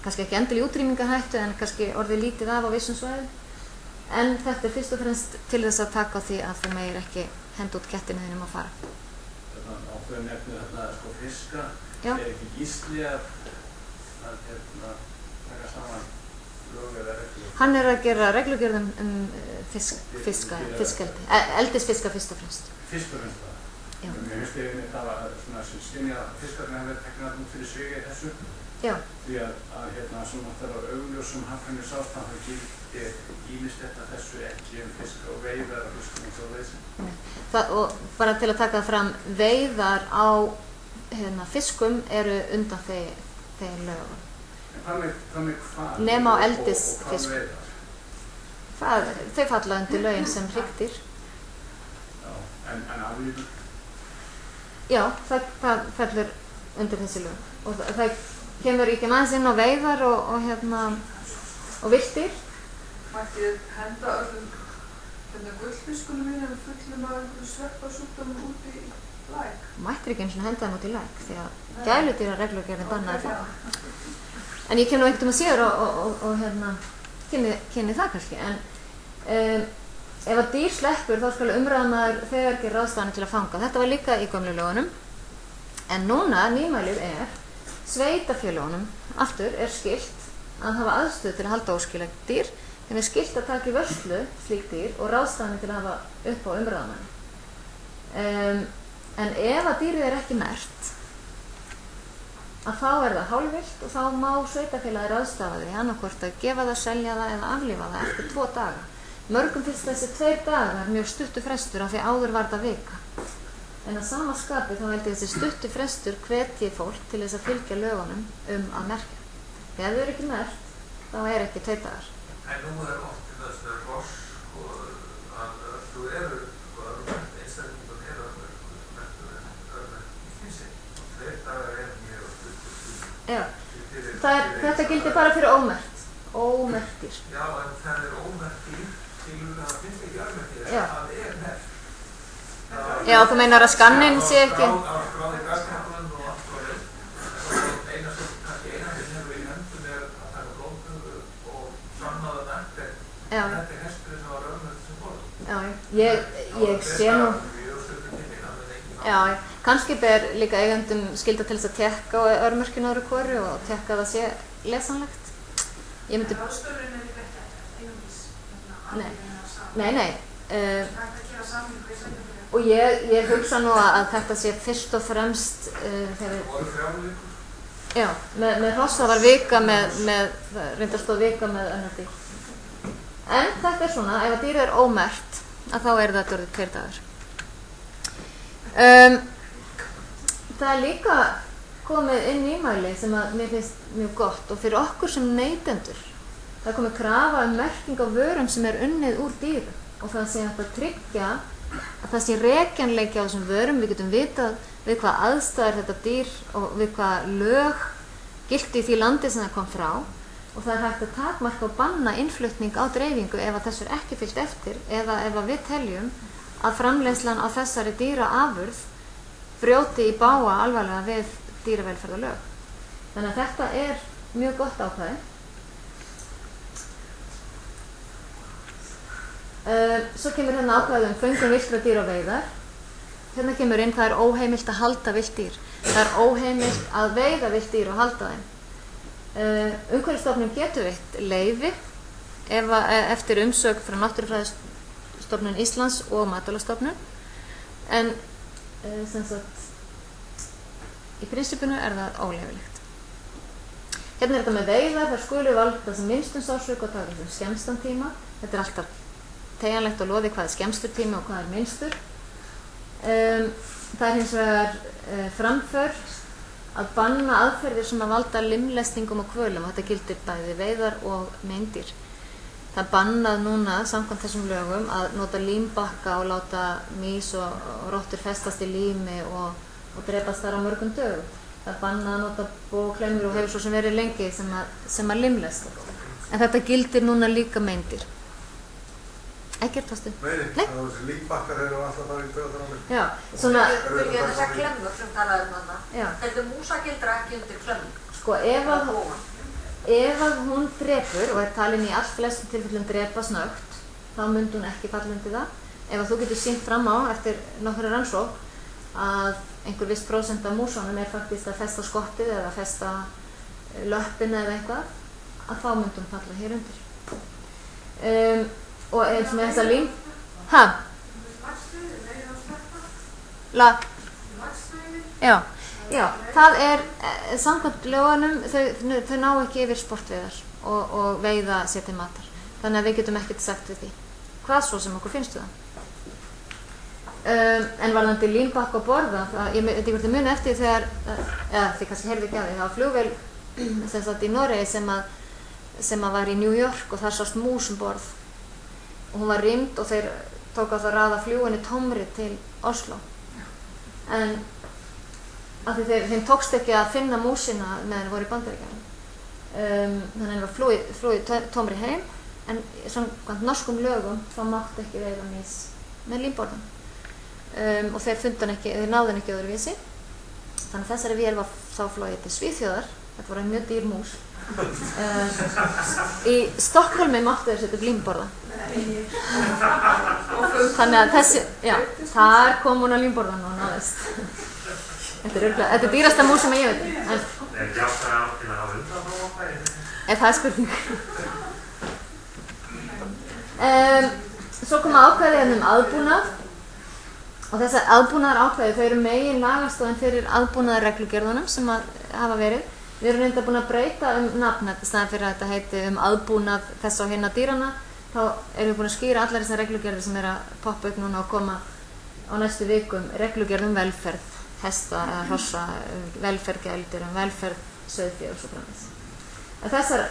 kannski ekki endilega í útrýmingarhættu en kannski orðið lítið af á vissum svæðum. En þetta er fyrst og fremst til þess að taka á því að þú megir ekki henda út kettinu þínum að fara. Þannig að ákveðin nefnir þarna sko fiska, er ekki gísli að taka saman lög eða reglur? Hann er að gera reglugerð fiskeldi, eldisfiska fyrst og fremst. Fyrst og fremst það? Já. Mér finnst ég það var svona sem skynja að fiskarnir hafa verið teknað út fyrir sviga í þessu. Já. Því að svona þegar augljósum hagkvæmnisástæðum þá gildir ýmislegt að þessu ekki fiska og veiðar og fiskum og svo þessi. Og bara til að taka það fram, veiðar á fiskum eru undan þeir lögum. En hvað með hvað? Nema á eldisfisk. Og hvað veiðar? Þau falla undir lögin sem hryggdýr. Já, en aflífun? Já, það fellur undir þessi lög. Og það kemur ekki aðeins inn á veiðar og villtir. Mætti ég henda öllum gullfiskunum mínum fullum af einhverju sveppasjúkdómum út í læk. Mættir ekki eins og henda þeim út í læk því að gæludýrareglugerðin bannaði það. En ég kem nú einhvern síður og hérna kynni það kannski. En ef að dýr sleppur þá skal umræðamaður þegar gera ráðstafanir til að fanga. Þetta var líka í gömlu lögunum. En núna nýmælið sveitarfélögunum aftur skylt að hafa aðstöðu til að halda óskilægt dýr. Þeim skylt að taka í vörslu slík dýr og ráðstafanir til að hafa upp á umræðamanni. En ef að dýrið ekki merkt, að þá það hálfvillt og þá má sveitarfélagið ráðstafa því annaðhvort að gefa það, selja það eða aflífa það eftir 2 daga. Mörgum finnst þessi 2 dagar mjög stuttur frestur af því áður var þetta vika. En að sama skapi þá held ég þessi stuttur frestur hvetji fólk til þess að fylgja lögunum að merkja. Ef þau ekki merkt, þá ekki 2 dagar. En nú oft til þess með ross og að þú örmerkt einstaklingun örmerktur en örmerkt finnst og 2 dagar mjög stuttur. Já, þetta gildir bara fyrir ómerktir. Já, en það ómerktir, það finnst ekki örmerktir, það merkt. Já, þú meinar að skannin sé ekki? Skráði gasnaflan og allt skoðið. Eina sem hefur í höndum að taka blóðpröfu og sannaða merkt. Þetta hesturinn sem var örmerkt sem fór. Já, ég sé nú. Já, kannski ber líka eigendum skylda til þess að tekka á örmerkinu öðru hvoru og tekka það sé lesanlegt. Ég myndi... Ráðstöfunin líka ekki einungis. Nei. Og ég hugsa nú að þetta sé fyrst og fremst já, með hrossa var vika reyndar stóð vika með önnur dýr. En þetta svona, ef að dýrið ómerkt, að þá þetta orðið 2 dagar. Það líka komið inn nýmæli sem að mér finnst mjög gott og fyrir okkur sem neytendur. Það komið krafa merking á vörum sem unnið úr dýrum og það sé hægt að tryggja að það sé rekjanleiki á þessum vörum. Við getum vitað við hvað aðstæður þetta dýr og við hvað lög giltu í því landi sem það kom frá og það hægt að takmarka og banna innflutning á dreifingu ef að þessu ekki fylgt eftir eða ef að við teljum að framleiðslan á þessari dýraafurð brjóti í bága alvarlega við dýravelferðarlög. Þannig að þetta mjög gott ákvæði. Svo kemur hérna ákvæði föngun villtra dýra og veiðar. Hérna kemur inn það óheimilt að halda villt dýr. Það óheimilt að veiða villt dýr og halda þeim. Umhverfisstofnun getur veitt leyfi eftir umsögn frá Náttúrufræðistofnun Íslands og Matvælastofnun. En sem sagt í prinsipinu það óleyfilegt. Hérna þetta með veiðar, það skulu valda sem minnstum sársauka og taka sem skemmstan tíma. Þetta alltaf teygjanlegt og loði hvað skemmstur tími og hvað minnstur. Það hins vegar framför að banna aðferðir sem að valda limlestingum og kvölum. Þetta gildir bæði veiðar og meindýr. Það bannað núna samkvæmt þessum lögum að nota límbakka og láta mýs og rottur festast í lími og drepast þar á mörgum dögum. Það bannað að nota bóklemur og hefur svo sem verið lengi sem að limlesta. En þetta gildir núna líka meindýr. Ekkert fórstu? Nei. Þessi líkbakkar alltaf bara í döðanámi. Já, svona... Þessar klemmur sem talaðum hana. Já. Þetta músa gildra ekki undir klemmur. Sko, ef að hún drepur og talin í allflestum tilfellum drepa snöggt, þá myndi hún ekki falla undir það. Ef að þú getur sýnt fram á eftir nokkra rannsókn að einhver viss prósent af músunum faktist að festa skottið eða festa löppina eða eitthvað, að þá myndi hún falla hér undir. Og eins með þessa lím... Já, það samkvæmt lögunum, þau ná ekki yfir sportveiðar og veiða sér til matar. Þannig að við getum ekkert sagt við því. Hvað svo sem okkur finnst það? En varðandi límbakka og borða, ég veit ekki hvort þið muni eftir þegar, þið kannski heyrðu ekki að því, það var flugvél sem satt í Noregi sem var í New York og þar sást mús borð. Og hún var rýmd og þeir tóku að það raða fljúginni tómri til Oslo. En af því þeim tókst ekki að finna músina meðan þeir voru í Bandaríkjunum. Þannig að það var flúið tómri heim, en samkvæmt norskum lögum þá mátti ekki veiða mýs með límborðum. og þeir náðu hann ekki öðruvísi. Þannig að þessari vél var þá flogið til Svíþjóðar, þetta var mjög dýr mús. Í Stokkólmi máttu þeir setja límborða. Þannig að þar kom hún á límborðan og náðist. Þetta er dýrasta mús sem ég veit. Er ekki ástæða til að hafa undan þá okkar? Það er spurning. Svo kom ákvæði aðbúnað. Og þessar aðbúnaðarákvæði, þau eru megin lagastoðin fyrir aðbúnaðarreglugerðunum sem hafa verið. Við erum reynda búin að breyta nafn, í staðinn fyrir að þetta heiti aðbúnað þess á hinna dýrana. Þá erum við búin að skýra allar þessar reglugerðir sem að poppa upp núna og koma á næstu vikum. Reglugerð velferð hesta eða hrossa, velferð gældir, velferð sauðfé og svo framvegis. Þessar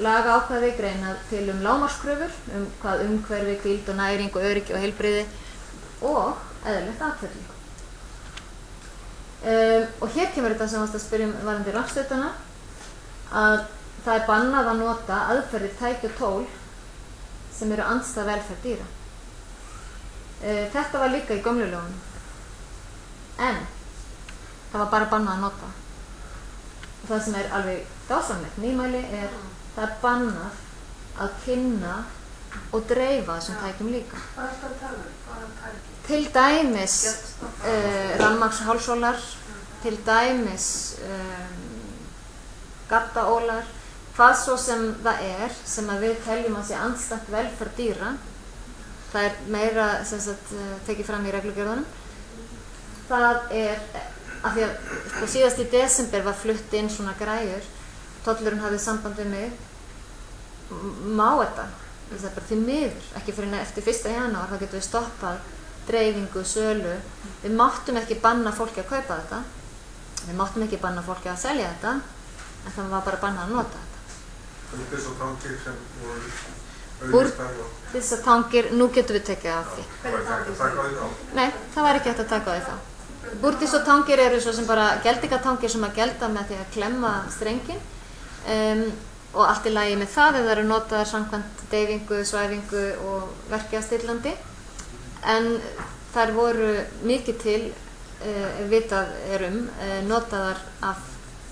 lagaákvæði greina til lágmarkskröfur, hvað umhverfi, hvíld og næring og öryggi og heilbrigði og eðlilegt atferli. Og hér kemur þetta sem varst að spyrja varðandi rafstöðuna, að það er bannað að nota aðferðir, tæki og tól sem eru andstæð velferð dýra. Þetta var líka í gömlu lögunum, en það var bara bannað að nota. Og það sem er alveg dásamlegt nýmæli það er bannað að kynna og dreifa þessum tækjum líka. Hvað er þetta að tala um? Hvað er tæki? Til dæmis rafmagnshálsólar, til dæmis gaddaólar, hvað svo sem það er sem að við teljum að sé andstætt velferð dýra. Það er meira tekið fram í reglugerðunum. Það er af því að síðast í desember var flutt inn svona græjur, tollurinn hafði samband við mig, má þetta? Það er bara því miður, ekki fyrir eftir 1. janúar, þá getum við stoppað dreifingu, sölu. Við máttum ekki banna fólki að kaupa þetta, við máttum ekki banna fólki að selja þetta, en það var bara bannað að nota þetta. Búrtistangir sem voru Búrtistangir, nú getum við tekið af því. Var ekki hægt að taka á því þá? Nei, það var ekki hægt að taka á því þá. Búrtistangir eru svo sem bara geldingatangir sem að gelda með því að klemma strenginn og allt í lagi með það ef það eru notaðar samkvæmt deyfingu, svæfingu og verkjastillandi. En þær voru mikið til, vitað notaðar af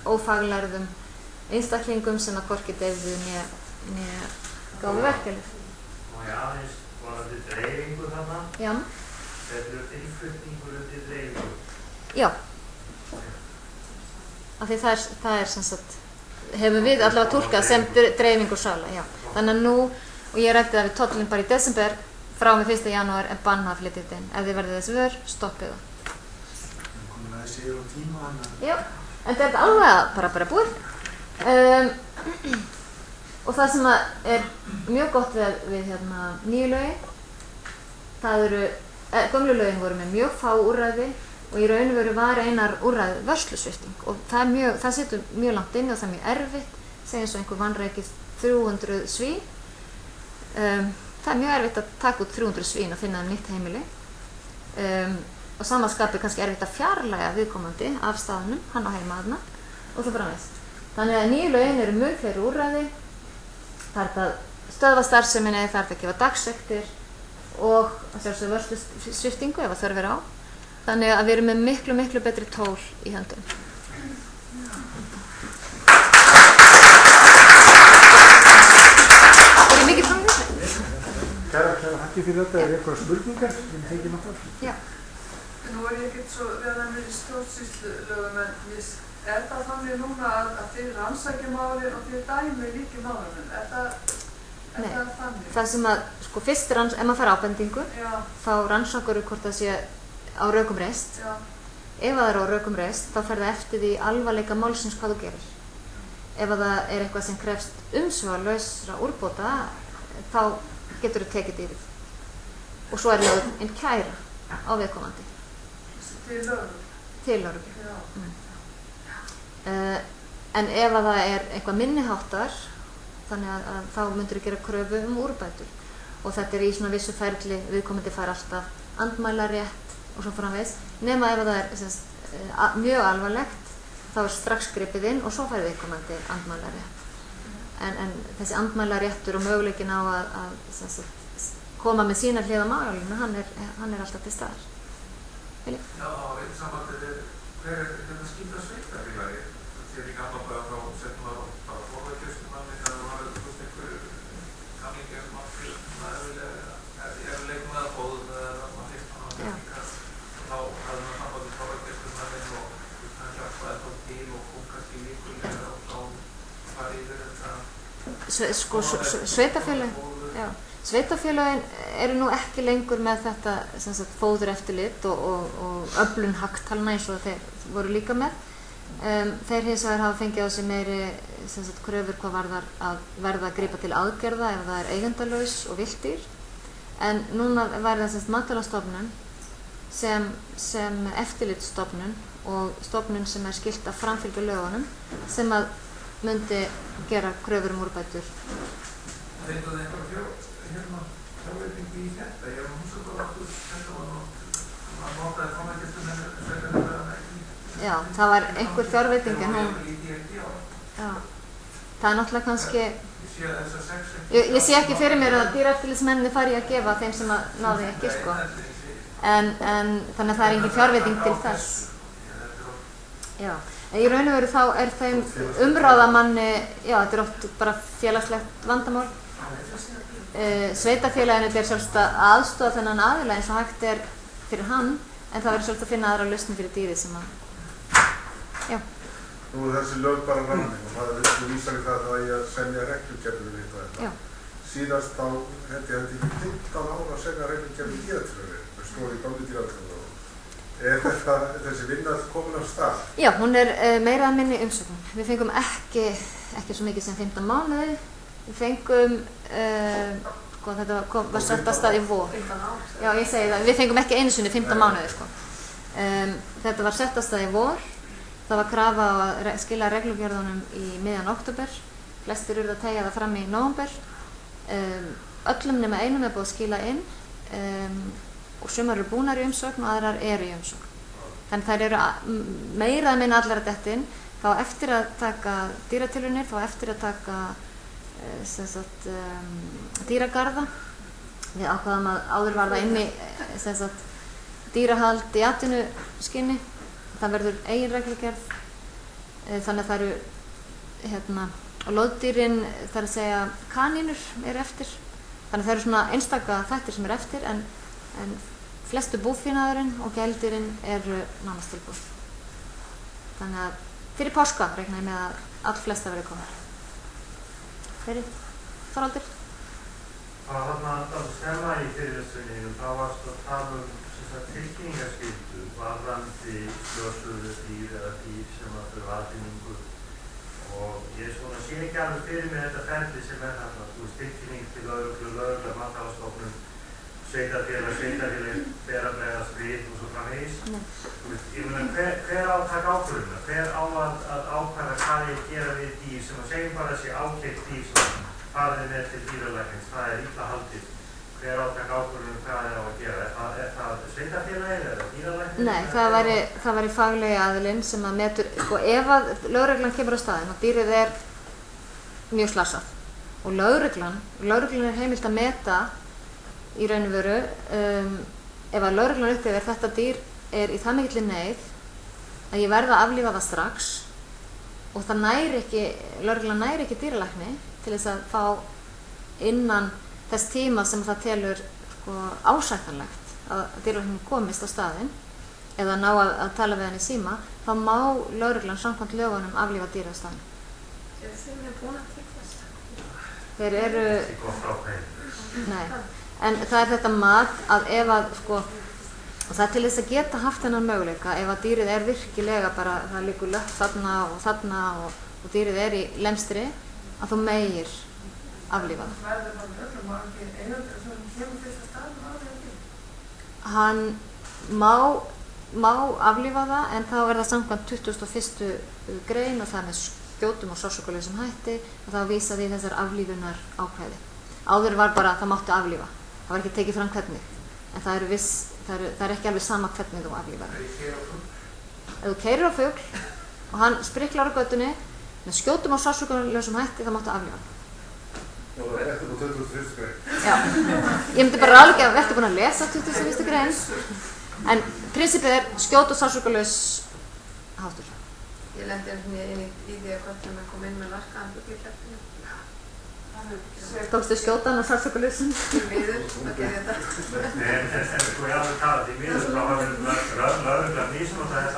ófaglærðum einstaklingum sem að hvorki deyfðu né gáfu verkjalyf. Og aðeins varðandi dreifingu þarna? Já. Verður innflutningur undir dreifingu? Já. Af því það er sem sagt, hefur við allavega túlkað sem dreifing og sala, já. Þannig að nú, og ég ræddi það við tollinn bara í desember, frá með 1. janúar er bannað að flytja þetta inn. Ef þið verðið þessi vör, stoppið það. Komin aðeins yfir á tíma hann? Já, en þetta er alveg bara búið. Og það sem er mjög gott við nýju lögin, það eru, gömlu lögin voru með mjög fá úrræði og í raun og veru var einar úrræði vörslusvipting og það situr mjög langt inni og það er mjög erfitt, segja eins og einhver vanrækið 300 svín. Það er mjög erfitt að taka út 300 svín og finna nýtt heimili og samanskapi kannski erfitt að fjarlæga viðkomandi af staðnum, hann á heima þarna og svo framvegis. Þannig að nýju lögin eru mjög fleiri úrræði, það er að stöðva starfseminni, það er að gefa dagsektir og að sjálfsögðu vörslusviptingu ef að þörf er á. Þannig að við erum með miklu betri tól í höndum. Er ég mikið fram við þetta? Kæra þakki fyrir þetta. Er eitthvað spurningar sem við tekjum náttúrulega? Já. Nú er ég ekkert svo veðanir í stjórnsýslulögum, en er það þannig núna að þið rannsækja málin og þið dæmi líki málunum? Er það þannig? Það sem að, fyrst ef maður fær ábendingu, þá rannsakar hvort það sé á rökum reist. Já. Ef það er á rökum reist, þá fer það eftir því alvarleika málsins hvað þú gerir. Ef það er eitthvað sem krefst umsvifalausra úrbóta, þá getur þú tekið yfir. Og svo er lögð einn kæra á viðkomandi. Til lögreglu? Til lögreglu. Já. En ef það er eitthvað minniháttar, þannig að þá myndir þú gera kröfu úrbætur. Og þetta er í svona vissu ferli, viðkomandi fær alltaf andmælarétt og svo framvegis, nema ef það er mjög alvarlegt, þá er strax gripið inn og svo fær viðkomandi andmælarétt. En þessi andmælaréttur og möguleikin á að koma með sína hlið á málinu, hann er alltaf til staðar. Vilja? Já, einn sambandið hver þetta skipta sveitarfélagi? Þegar í gamla bæða þá settum við bara forðarkjörskumanni eða það var einhver kamlingar sem leikum eða bóðum eða maður heilt hann á tekníkar og þá hafði maður sambandið forðarkjörskumanni og hann hjálpaði þá til og kom kannski líkulega og þá farið yfir þetta Sveitarfélögin eru nú ekki lengur með þetta sem sagt, fóðureftirlit og öflun hagtalna eins og þeir voru líka með. Þeir hins vegar hafa fengið á sig meiri sem sagt, kröfur hvað varðar að verða að grípa til aðgerða ef það er eigendalaus og villdýr. En núna væri það Matvælastofnun sem eftirlitsstofnun og stofnun sem er skylt að framfylgja lögunum sem að myndi gera kröfur úrbætur. Fenguð þið einhverja fjárveitingu í þetta? Ég hugsa bara aftur þetta var að notaði framvækjastum en sveitarfélagana ekki. Já, það var einhver fjárveiting en hún... Já, það er náttúrulega kannski... Ég sé ekki fyrir mér að dýraeftirlitsmenninni fari að gefa þeim sem að náði ekki, sko. En þannig að það er engin fjárveiting til þess. Já. Í raun og veru þá er þeim umráðamanni, já, þetta er oft bara félagslegt vandamál. Sveitarfélaginu er sjálfsagt að aðstoða þennan aðila eins og hægt er fyrir hann, en það verður sjálfsagt að finna aðra lausn fyrir dýrið sem að, já. Nú er þessi lög bara rannin og það er vísar í það að ég semja reglugerðir við þetta. Já. Síðast þá held ég ekki 15 ára að semja reglugerðir í dýratilraunir, það stóð í gamli dýratilraunir. Er þessi vinna komin af stað? Já, hún er meira að minni umsögnum. Við fengum ekki svo mikið sem 15 mánuði. Við fengum, sko þetta var sett af stað í vor. Já, ég segi það. Við fengum ekki einu sinni 15 mánuði, sko. Þetta var sett af stað í vor. Það var krafa á að skila reglugerðunum í miðjan október. Flestir urðu að teygja það fram í nóvember. Öllum nema einum er búið að skila inn. Og sumar eru búnar í umsókn og aðrar eru í umsókn. Þannig þær eru meira að minna allar að detta inn, þá eftir að taka dýratilraunir, þá eftir að taka dýragarða. Við ákvaðum að áður var það inni dýrahald í atvinnuskyni. Það verður eigin reglugerð. Þannig að það eru og loðdýrin, það er að segja kanínur eru eftir. Þannig að það eru svona einstaka þættir sem eru eftir en flestu búfénaðurinn og gældirinn eru nánast tilbúið. Þannig að fyrir páska reikna ég með að flesta verið komar. Fyrir Þorvaldur? Það var þarna að stemma í fyrirlessunni þá varst að tala tilkynningarskyldu varðandi slösuðu dýr eða dýr sem að þau aðfinningu og ég sé ekki alveg fyrir mig þetta ferli sem er þarna, tilkynning til lögreglu, Matvælastofnun, sveitarfélag ber að bregðast við og svo framvegis. Ég meina, hver á að taka ákvörðunina? Hver á að ákvarða hvað ég gera við dýr sem að segjum bara þessi ákeypt dýr sem farið með til dýralæknis, það er illa haldið. Hver á að taka ákvörðunina hvað það á að gera? Er það sveitarfélagið eða dýralæknis? Nei, það væri faglegi aðilinn sem að metur, og ef að lögreglan kemur á staðinn og dýrið er mjög slasað og lögreglan er heimilt að meta í raun og veru, ef að lögreglan upplifir þetta dýr er í það mikilli neyð að ég verða að aflífa það strax og það lögreglan næri ekki dýralækni til þess að fá innan þess tíma sem það telur ásættanlegt að dýralæknin komist á staðinn eða ná að tala við hann í síma, þá má lögreglan samkvæmt lögunum aflífa dýra á staðinn. Þeir búin að tryggja þess? Þeir eru... Nei. En það er þetta mat að ef að, og það er til þess að geta haft þennan möguleika, ef að dýrið er virkilega bara, það liggur löpp þarna og dýrið er í lemstri, að þú megir aflífa það. Verður það með öllum að ekki eigendur sem kemur fyrst að staðum aflífa? Hann má aflífa það, en þá er það samkvæmt 21. grein og það er með skjótum og sársaukalausum hætti og þá vísa því þessar aflífunar ákvæði. Áður var bara að það máttu aflífa. Það var ekki tekið fram hvernig, en það er ekki alveg sama hvernig þú aflífar. Ef þú keyrir á fugl og hann spriklar á götunni með skjótum og sársaukalausum hætti, þá máttu aflífa hann. Já, það er eftir á 21. grein. Já, ég myndi bara alveg að verður búin að lesa 21. grein. En prinsipið er skjót og sársaukalaus háttur. Ég lendi inn í því að hvort sem að koma inn með larkaðan bugl í kjæftinu. Tókstu skjótan og sársaukalausan? Í miður, það gerði þetta. En sko ég alveg tala því miður þá var lögreglan misnotað þess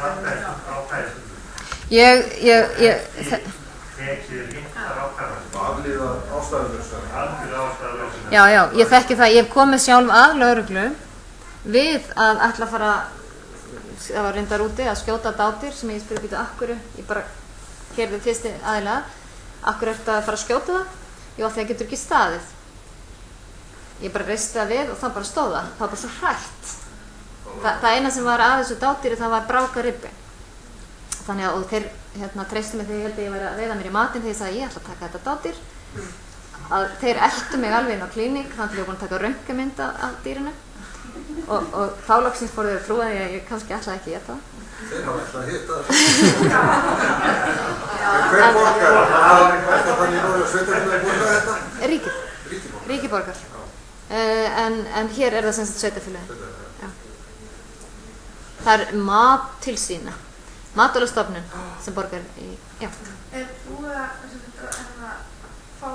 ákvæðisum. Tekið réttar ákvæðisum. Aflíða ástæðulausar. Algjörlega ástæðulausar. Já, ég þekki það. Ég hef komið sjálf að lögreglu við að ætla að fara, það var reyndar úti, að skjóta dátir sem ég spurði býta akkuru. Ég bara keyrði fyrsti aðilega. Akkur ertu að fara að skjóta það? Jú, það getur ekki staðið. Ég bara reisti það við og það bara stóð það. Það var bara svo hrætt. Það eina sem var að þessu dádýri, það var bráka ribbi. Þannig að, og þeir treystu mig þegar ég held að ég væri að veiða mér í matinn þegar ég sagði ég ætla að taka þetta dádýr. Að þeir eltu mig alveg inn á klíník, þannig að ég var búin að taka röntgamynd af dýrinu. Og þá loksins fóru þeir að trúa því að ég kannski ætlaði ekki að éta það. Þeir hafa ætlað að hitta það. Hver borgar? Er það þannig að sveitarfélagi borgar þetta? Ríkið borgar. En hér er það sem sagt sveitarfélagi. Það er mattilsýna, Matvælastofnun sem borgar í, já. Er búið að fá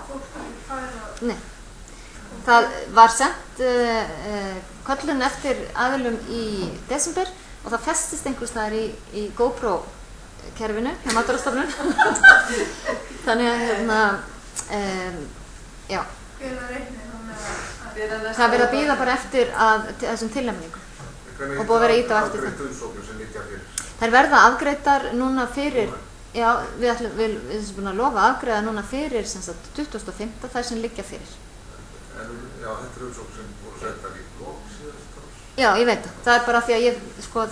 fólk í færa? Nei. Það var sent köllun eftir aðilum í desember og það festist einhvers staðar í GoPro-kerfinu hjá Matvælastofnun. Þannig að, já. Hvenær reiknir það með að... Það verið að bíða bara eftir þessum tilnefningum og búið að vera ít á eftir það. Þær verða afgreiddar núna fyrir, já, við erum búin að lofa að afgreiða núna fyrir 25. þær sem liggja fyrir. Já, þetta er umsókn sem voru settar í lok síðast árs. Já, ég veit það. Það er bara því að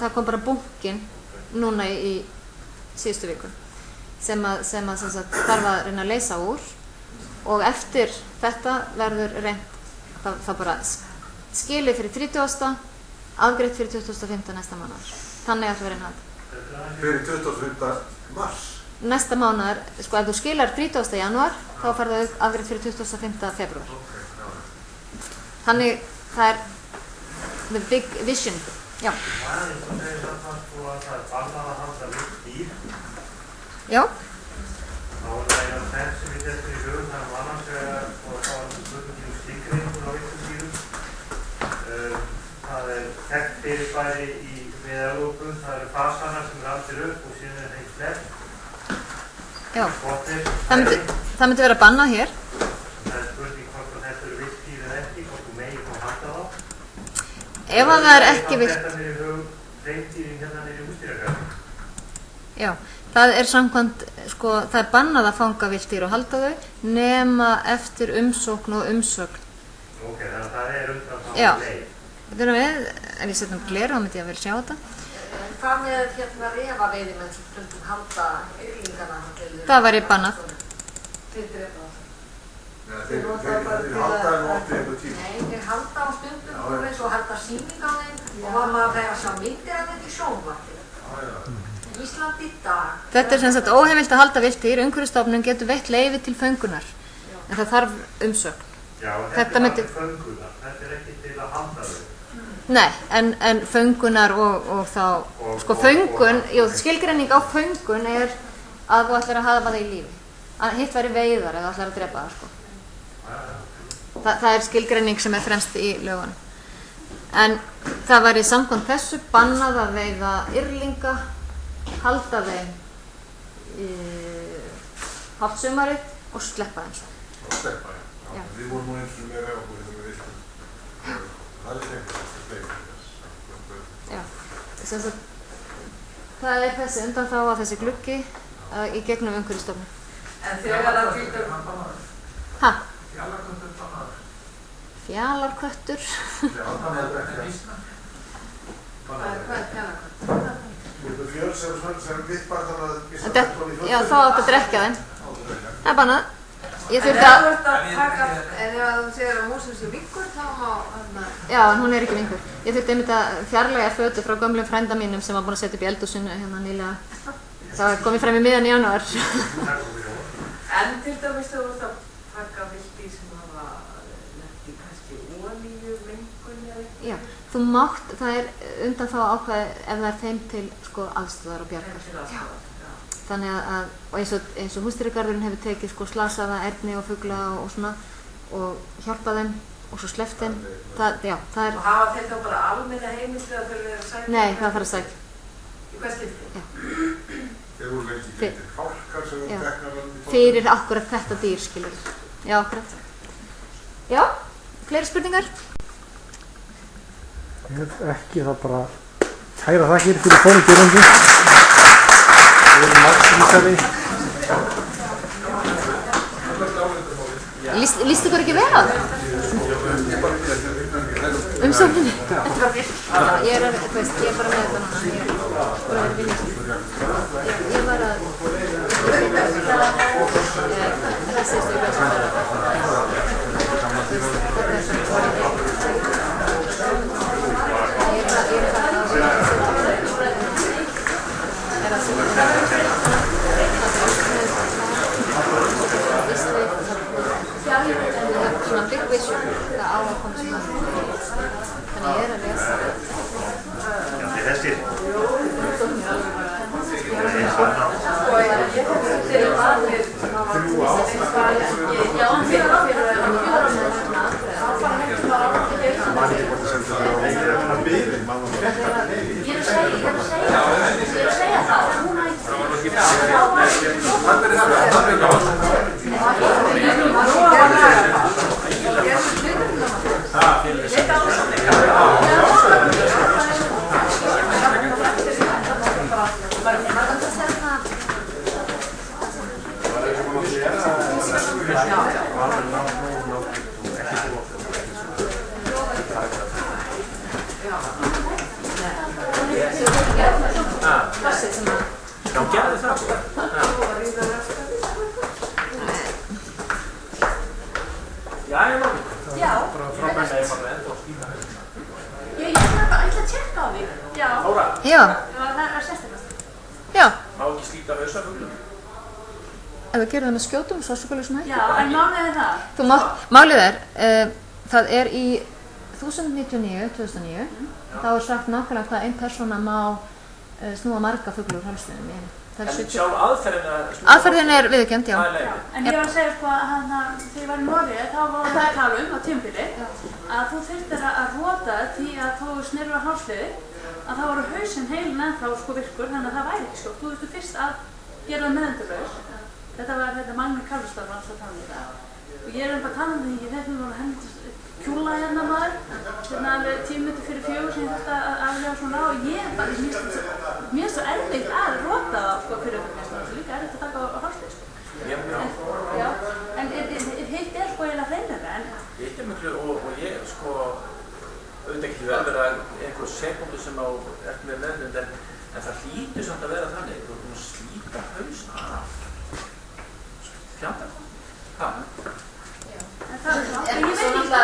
það kom bara bunkinn núna í síðustu viku sem þarf að reyna að leysa úr og eftir þetta verður reynt það bara skilið fyrir 30. afgreitt fyrir 25. næsta mánuðar. Þannig ætlum við að reyna að Fyrir 25. mars? Næsta mánuðar, sko ef þú skilar 30. janúar þá farðu afgreitt fyrir 25. februar. Þannig það er the big vision. Já. Það er bannað að halda vilt dýr. Já. Þá er það þess sem við þetta í hugum, það er annars vegar og þá er spurningin skilgreiningu á viltum dýrum. Það er þekkt fyrirbæri í Mið-Evrópu, það eru fasanar sem aldir upp og síðan er þeim sleppt. Já. Það myndi vera bannað hér. Það er spurning hvort þetta eru vilt dýr eða ekki, hvort þú megir þá halda þá. Ef að það er ekki vilt. Þetta mér í hug hreindýrin hérna niður í Húsdýragarði. Já, það er samkvæmt, sko, það er bannað að fanga vilt dýr og halda þau nema eftir umsókn og umsögn. Ok, þannig að það er undan þá leið. Þetta erum við, ef ég setjum gleru þá myndi ég að vel sjá þetta. Hvað með refaveiðimenn sem stundum halda yrlingana? Það væri bannað. Þeir drepa það. Þeir halda en oft í einhver tíma. Nei, þeir halda á stundum og eins og halda sýning á þeim og maður þegar að sjá myndir af þetta í sjónvarpinu. Í Íslandi í dag. Þetta er sem sagt óheimilt að halda vilt dýr, Umhverfisstofnun getur veitt leyfi til föngunar. En það þarf umsögn. Já, þetta er föngunar, þetta er ekki til að halda þau. Nei, en föngunar og þá, sko föngun, skilgreining á föngun er að þú ætlar að hafa það í lífi. Hitt væri veiðar eða þú ætlar að drepa það, sko. Það er skilgreining sem er fremst í lögunum. En það væri samkvæmt þessu bannað að veiða yrlinga, halda þeim hálft sumarið og sleppa þeim svo. Og sleppa, já. Við vorum nú eins og með reyfabúrið þegar við viltum. Það er eitthvað Já, það er þessi undanþága, þessi gluggi í gegnum Umhverfisstofnun. En þegar það fylgir hann bannaður? Hæ? Fjalarköttur bannaður? Fjalarköttur? Já, það er ekki vísna. Hvað er fjalarköttur? Þetta er fjöl sem vippar þannig að... Já, þá áttu að drekja þeim. Það er bannað. Ég En þurfti að... ef þú segir að músin sé vingur, þá má... Já, en hún er ekki vingur. Ég þurfti einmitt að fjarlægja fötu frá gömlum frænda mínum sem var búin að setja upp í eldhúsinu hérna nýlega. Það kom ég fram í miðjan janúar. En til dæmis þú ert að taka vilt Þú mátt, það undanþága ákvæði ef það þeim til sko aðstoðar og bjargar. Þannig að og eins og húsdýragarðurinn hefur tekið sko slasaða erni og fugla og svona og hjálpað þeim og svo sleppt þeim. Það er. Og hafa þeir þá bara almenna heimild þegar þeir eru að sækja? Nei, það þarf að sækja. Í hvað skipti? Já. Þeir voru lengi fyrir fálkar sem voru teknar fyrir akkurat þetta dýr, skilur. Já, akkurat. Já, fleiri spurningar? Ef ekki, þá bara kæra þakkir fyrir komið dýrandi. Við erum Ísari. Lístu ykkur ekki vel á það? Umsókninni? Ég er bara með þetta núna. Ég var að svona big vision, það á að koma svona þannig ég er að lesa Já, þessir ef við gerum það með skjótum, sársaukalausum hætti. Já, en málið er það? Málið það í 1099, þá sagt nákvæmlega hvað ein persóna má snúa marga fugla úr hamstinum í einu. En sjálf aðferðin viðurkennd, já. En ég var að segja sko að þegar ég var í Noregi, þá var það að tala á tímabili að þú þurftir að rota því að þú snerur á hálsliði að það voru hausinn heilin ennþá sko virkur, þannig að það væri ekki skjótt. Þú þurftu fyrst að gera það meðendurlaus. Þetta var Magni Karlstad var alltaf að tala um þetta. Og ég bara að tala um því, ég þegar við vorum að hendast kjúla hérna maður, alveg 10 minútur fyrir 4 sem ég þurfti að aflega svona og ég bara, mér er svo erfitt að rota það sko fyrir okkur, mér er líka erfitt að taka á hálslið sko. Já, en hitt sko eiginlega hreinlega en... Hitt miklu og ég sko, auðvitað ekki vel vera einhver sekundu sem á eftir með meðnund en það hlýtur samt að vera þannig, þú erum að slíta haus af fjandar. En svo náttúrulega